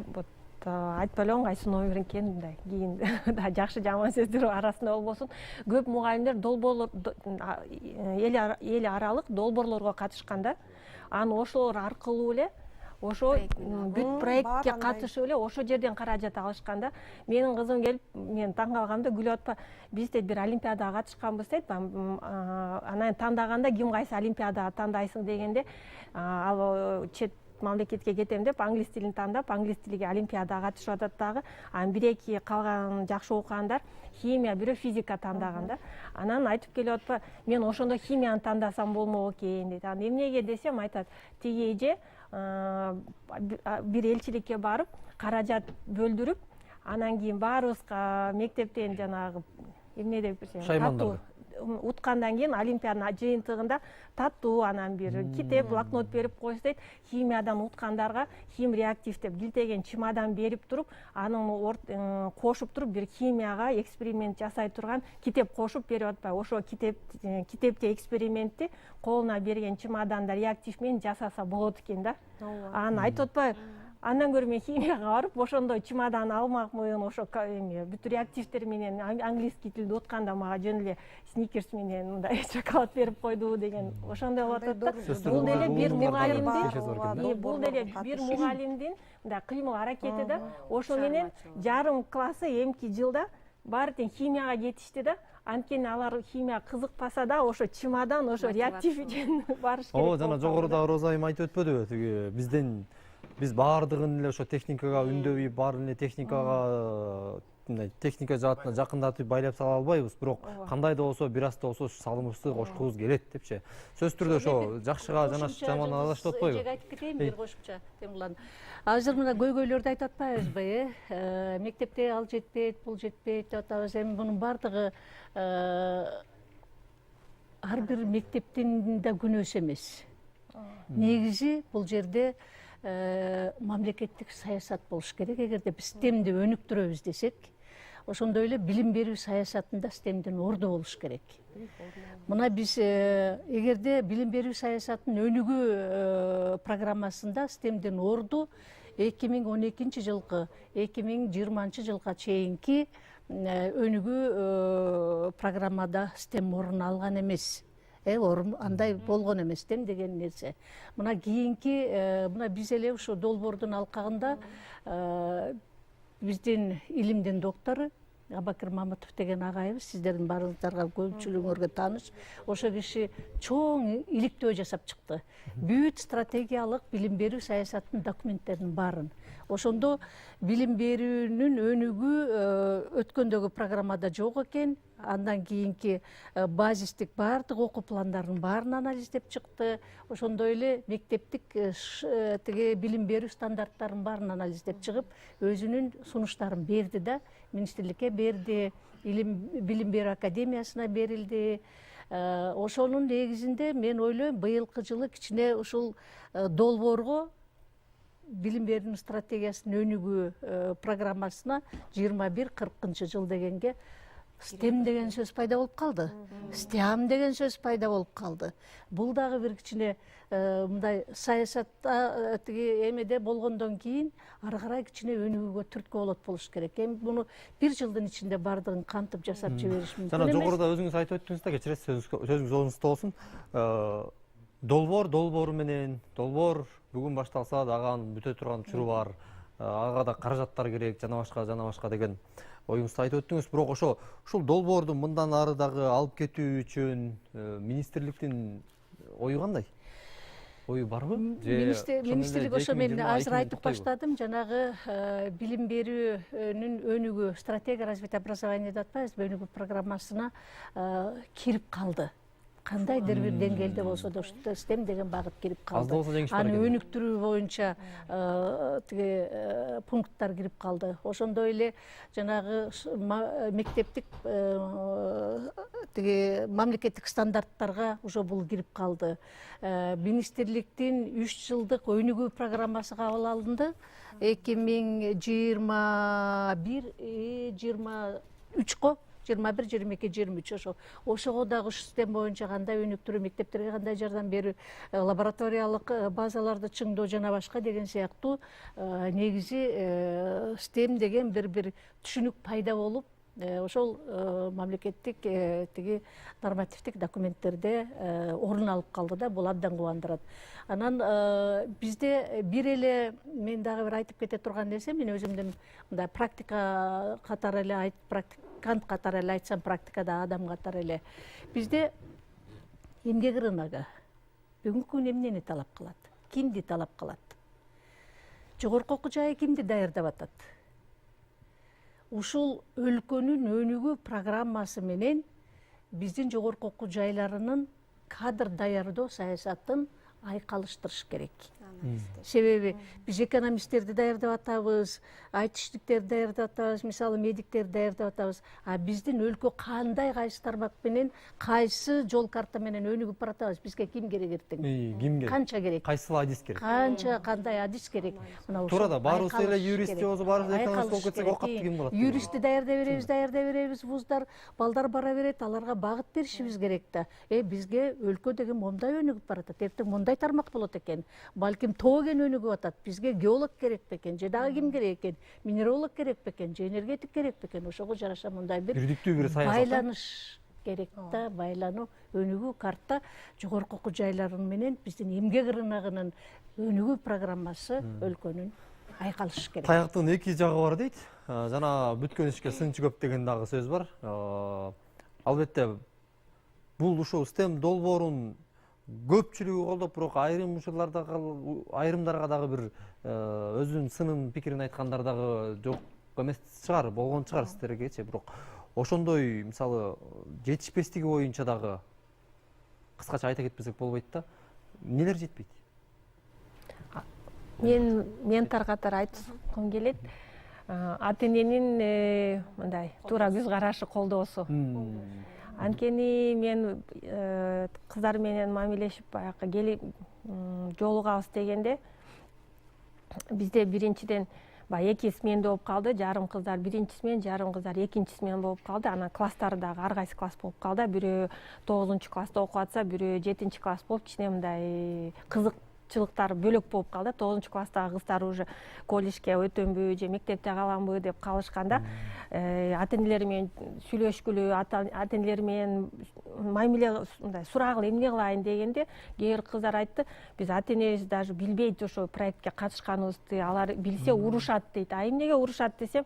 D: айтпай элем кайсы номер экенин, мындай кийин да жакшы жаман сөздөр арасында болбосун. Көп мугалимдер эл аралык долбоорлорго катышканда, анан ошолор аркылуу эле ошо бүт проектке катышып эле ошол жерден каражат алышканда, менин кызым келип, мен таң калгам да, күлүп атпа, биз дейт бир олимпиадага катышканбыз дейт, анан тандаганда ким кайсы олимпиадага тандайсың дегенде, ал чет мамлекетке кетем деп англис тилин тандап, англис тилиге олимпиадага катышып атат дагы. Анан бир-эки калган жакшы окугандар химия, бирөө физика тандаган да. Анан айтып келип атпа, мен ошондо химияны тандасам болмок экен дейт. Анан эмнеге десем, айтат, тиги эже бир элчиликке барып, каражат бөлдүрүп, анан кийин баарыбызга мектептен жанагы эмне деп
A: шаймандарды
D: уткандан кийин олимпиаданын жыйынтыгында таттуу, анан бир китеп, блокнот берип койсу дейт. Химиядан уткандарга хим реактив деп килтеген чемодан берип туруп, анын кошуп туруп бир химияга эксперимент жасай турган китеп кошуп берип атпайбы. Ошо китепти экспериментти колуна берген чемоданда реактив менен жасаса болот экен да. Анан айтып атпайбы, андан көрө мен химияга барып, ошондой чемодан алмакмын, ошо бүт реактивдер менен английский тилди утканда мага жөн эле сникерс менен мындай шоколад берип койду деген ошондой болот да. Бул деле бир мугалимдин мындай кыймыл аракети да. Ошо менен жарым классы эмки жылда баары тең химияга кетишти да. Анткени алар химия кызыкпаса да, ошо чемодан, ошо реактив үчүн барыш керек.
A: Жана жогоруда Роза айым айтып өтпөдүбү, тиги биз баардыгын эле ошо техникага үндөбүй, баарын эле техника жаатына жакындатып байлап сала албайбыз, бирок кандай да болсо бир аз да болсо салымыбызды кошкубуз келет депчи. Сөзсүз түрдө ошо жакшыга жаман аралашып атпайбы?
B: Эжеге айтып кетейин, бир кошумча Темурлан. Азыр мына көйгөйлөрдү айтып атпайбызбы, мектепте ал жетпейт, бул жетпейт деп атабыз. Эми мунун баардыгы ар бир мектептин да күнөөсү эмес. Негизи бул жерде мамлекеттик саясат болуш керек. Эгерде биз STEMди өнүктүрөбүз десек, ошондой эле билим берүү саясатында STEMдин орду болуш керек. Мына биз эгерде билим берүү саясатынын өнүгүү программасында STEMдин орду 2012 жылкы 2020 жылга чейинки өнүгүү программада STEM орун алган эмес. Андай болгон эмес STEM деген нерсе. Мына кийинки мына биз эле ушу долбоордун алкагында биздин илимдин доктору Абакир Мамытов деген агайыбыз, сиздердин баарыңыздарга көпчүлүгүңөргө тааныш. Ошо киши чоң иликтөө жасап чыкты. Бүт стратегиялык билим берүү саясатынын документтеринин баарын. Ошондо билим берүүнүн өнүгүү өткөндөгү программада жок экен. Андан кийинки базистик баардык окуу пландарын баарын анализдеп чыкты. Ошондой эле мектептик тиги билим берүү стандарттарын баарын анализдеп чыгып, өзүнүн сунуштарын берди да, министрликке берди, билим берүү академиясына берилди. Ошонун негизинде мен ойлойм, быйылкы жылы кичине ушул долбоорго билим берүүнүн стратегиясынын өнүгүү программасына 21-40 жыл дегенге STEM деген сөз пайда болуп калды. STEAM деген сөз пайда болуп калды. Бул дагы бир кичине мындай саясатта тиги эмеде болгондон кийин ары карай кичине өнүгүүгө түрткү болот болуш керек. Эми буну бир жылдын ичинде баардыгын кантып жасап жибериш мүмкүн эмес.
A: Жана жогоруда өзүңүз айтып өттүңүз да, кечиресиз, сөзүңүз орунсузда болсун. Долбоор менен, долбоор бүгүн башталса дагы анын бүтө турган учуру бар. Ага да каражаттар керек, жана башка деген оюңузду айтып өттүңүз. Бирок ушул долбоорду мындан ары дагы алып кетүү үчүн министрликтин ою кандай? Ою барбы?
B: Министрлик ошо мен азыр айтып баштадым, жанагы билим берүүнүн өнүгүү, стратегия развития образования деп атпайбызбы, өнүгүү программасына кирип калды. Кандайдыр бир деңгээлде болсо да STEM деген багыт кирип калды. Аны өнүктүрүү боюнча тиги пункттар кирип калды. Ошондой эле жанагы мектептик тиги мамлекеттик стандарттарга уже бул кирип калды. Министрликтин 3 жылдык өнүгүү программасы кабыл алынды. 2021-23 21, 22, 23 ошого дагы ушу система боюнча кандай өнүктүрүү, мектептерге кандай жардам берүү, лабораториялык базаларды чыңдоо жана башка деген сыяктуу негизи STEM деген бир түшүнүк пайда болуп, ошол мамлекеттик тиги нормативдик документтерде орун алып калды да, бул абдан кубандырат. Анан бизде бир эле мен дагы бир айтып кете турган нерсе, мен өзүмдүн мындай практика катары эле практикант катары эле айтсам, практикада адам катары эле бизде эмгек рыногу бүгүнкү күн эмнени талап кылат? Кимди талап кылат? Жогорку окуу жайы кимди даярдап атат? Ушул өлкөнүн өнүгүү программасы менен биздин жогорку окуу жайларынын кадр даярдоо саясатын айкалыштырыш керек. Себеби биз экономисттерди даярдап атабыз, айтыштиктерди даярдап атабыз, мисалы медиктерди даярдап атабыз. А биздин өлкө кандай, кайсы тармак менен, кайсы жол карта менен өнүгүп баратабыз? Бизге ким керек эртең?
A: Ким керек?
B: Канча керек?
A: Кайсыл адис керек?
B: Канча, кандай адис керек?
A: Туура да, баарыбыз эле юрист болсо, баарыбыз экономист болуп кетсек, окатты ким болот?
B: Юристти даярдай беребиз, вуздар, балдар бара берет, аларга багыт беришибиз керек да. Бизге өлкө деген момундай өнүгүп баратат, эртең мондай тармак болот экен. Балким тоо кен өнүгүп атат. Бизге геолог керек бекен, же дагы ким керек экен? Минералог керек бекен, же энергетик керек бекен? Ошого жараша мындай бир байланыш керек да, байлануу, өнүгүү карта жогорку окуу жайлары менен биздин эмгек рыногунун өнүгүү программасы өлкөнүн айкалыш керек.
A: Таяктын эки жагы бар дейт. Жана бүткөн ишке сынчы көп деген дагы сөз бар. Албетте бул ушул STEM долбоорун көпчүлүгү колдоп, бирок айрым учурларда айрымдарга дагы бир өзүнүн сынын пикирин айткандар дагы жок эмес чыгар, болгон чыгар сиздергечи. Бирок ошондой мисалы жетишпестиги боюнча дагы кыскача айта кетпесек болбойт да. Нелер жетпейт?
D: Мен ментор катары айткым келет. Ата эненин мындай туура көз карашы, колдоосу. Анткени мен кыздар менен мамилешип баягы келип жолугабыз дегенде бизде биринчиден баягы эки смена болуп калды. Жарым кыздар биринчи смена, жарым кыздар экинчи смена болуп калды. Анан класстары дагы ар кайсы класс болуп калды. Бирөө 9-класста окуп атса, бирөө 7-класс болуп, кичине мындай кызыкчылыктары бөлөк болуп калды. 9-класстагы кыздар уже колледжге өтөмбү же мектепте каламбы деп калышканда, ата энелери менен сүйлөшкүлү, ата энелери менен мамиле мындай сурагыла, эмне кылайын дегенде, кээ бир кыздар айтты, биз ата энебиз даже билбейт ошо проектке катышканыбызды, алар билсе урушат дейт. А эмнеге урушат десем,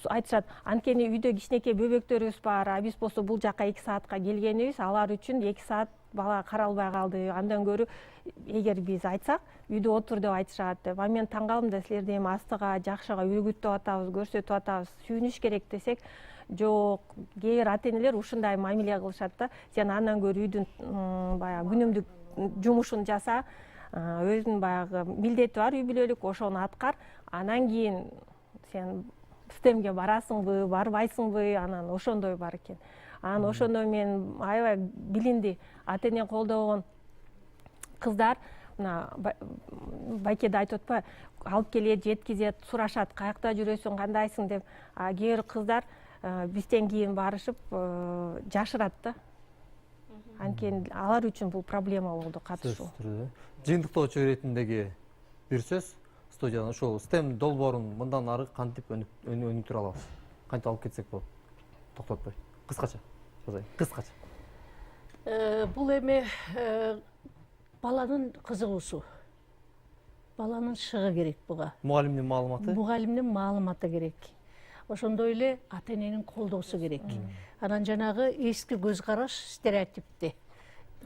D: айтышат, анткени үйдө кичинекей бөбөктөрүбүз бар, а биз болсо бул жака 2 саатка келгенибиз, алар үчүн 2 саат бала каралбай калды. Андан көрү эгер биз айтсак, үйдө отур деп айтышат деп. А мен таң калдым да, силерди эми астыга жакшыга үйрөтүп атабыз, көрсөтүп атабыз, сүйүнүш керек десек, жок, кээ бир ата энелер ушундай мамиле кылышат да. Сен андан көрү үйдүн баягы күнүмдүк жумушун жаса, өзүнүн баягы милдети бар, үй бүлөлүк, ошону аткар, анан кийин сен STEMге барасыңбы, барбайсыңбы, анан ошондой бар экен. Анан ошондо мен аябай билинди, ата эне колдогон кыздар, мына байке да айтып атпайбы, алып келет, жеткизет, сурашат, каякта жүрөсүң, кандайсың деп. А кээ бир кыздар бизден кийин барышып жашырат да. Анткени алар үчүн бул проблема болду катышуу.
A: Жыйынтыктоочу иретиндеги бир сөз студиядан ушул STEM долбоорун мындан ары кантип өнүктүрө алабыз? Кантип алып кетсек болот? Токтотпой. Кыскача. Кыскача.
B: Бул эми баланын кызыгуусу. Баланын шыгы керек буга.
A: Мугалимдин маалыматы?
B: Мугалимдин маалыматы керек. Ошондой эле ата эненин колдоосу керек. Анан жанагы эски көз караш, стереотипти.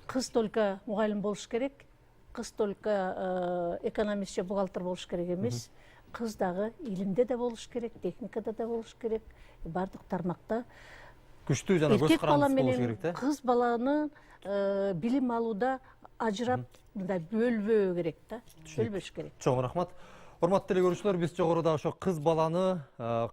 B: Кыз только мугалим болуш керек, кыз только экономист же бухгалтер болуш керек эмес. Кыз дагы илимде да болуш керек, техникада да болуш керек, бардык тармакта.
A: Күчтүү жана көз карандысы болуш керек да.
B: Кыз баланы билим алууда ажырап, мындай бөлбөө керек да. Бөлбөш керек.
A: Чоң рахмат. Урматтуу теле көрүүчүлөр, биз жогоруда ошо кыз баланы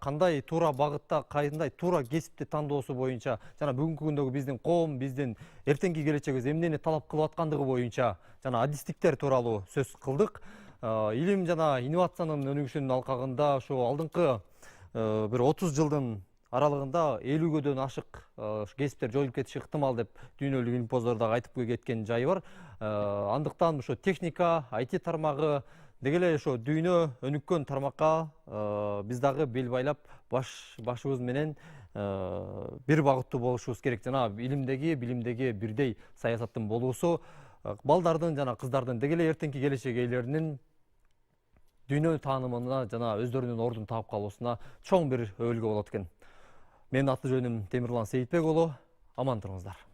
A: кандай туура багытта, кандай туура кесипти тандоосу боюнча жана бүгүнкү күндөгү биздин коом, биздин эртеңки келечегибиз эмнени талап кылып аткандыгы боюнча жана адистиктер тууралуу сөз кылдык. Илим жана инновациянын өнүгүшүнүн алкагында ошо алдыңкы бир 30 жылдын аралыгында 50-дөн ашык кесиптер жоюлуп кетиши ыктымал деп дүйнөлүк илимпоздор дагы айтып кеткен жайы бар. Андыктан ошо техника, IT тармагы деги эле ошо дүйнө өнүккөн тармакка биз дагы бел байлап башыбыз менен бир багыттуу болушубуз керек. Жана илимдеги, билимдеги бирдей саясаттын болуусу балдардын жана кыздардын деги эле эртеңки келечек ээлеринин дүйнө таанымына жана өздөрүнүн ордун таап калуусуна чоң бир өбөлгө болот экен. Менин аты жөнүм Темирлан Сейитбек уулу. Аман туруңуздар.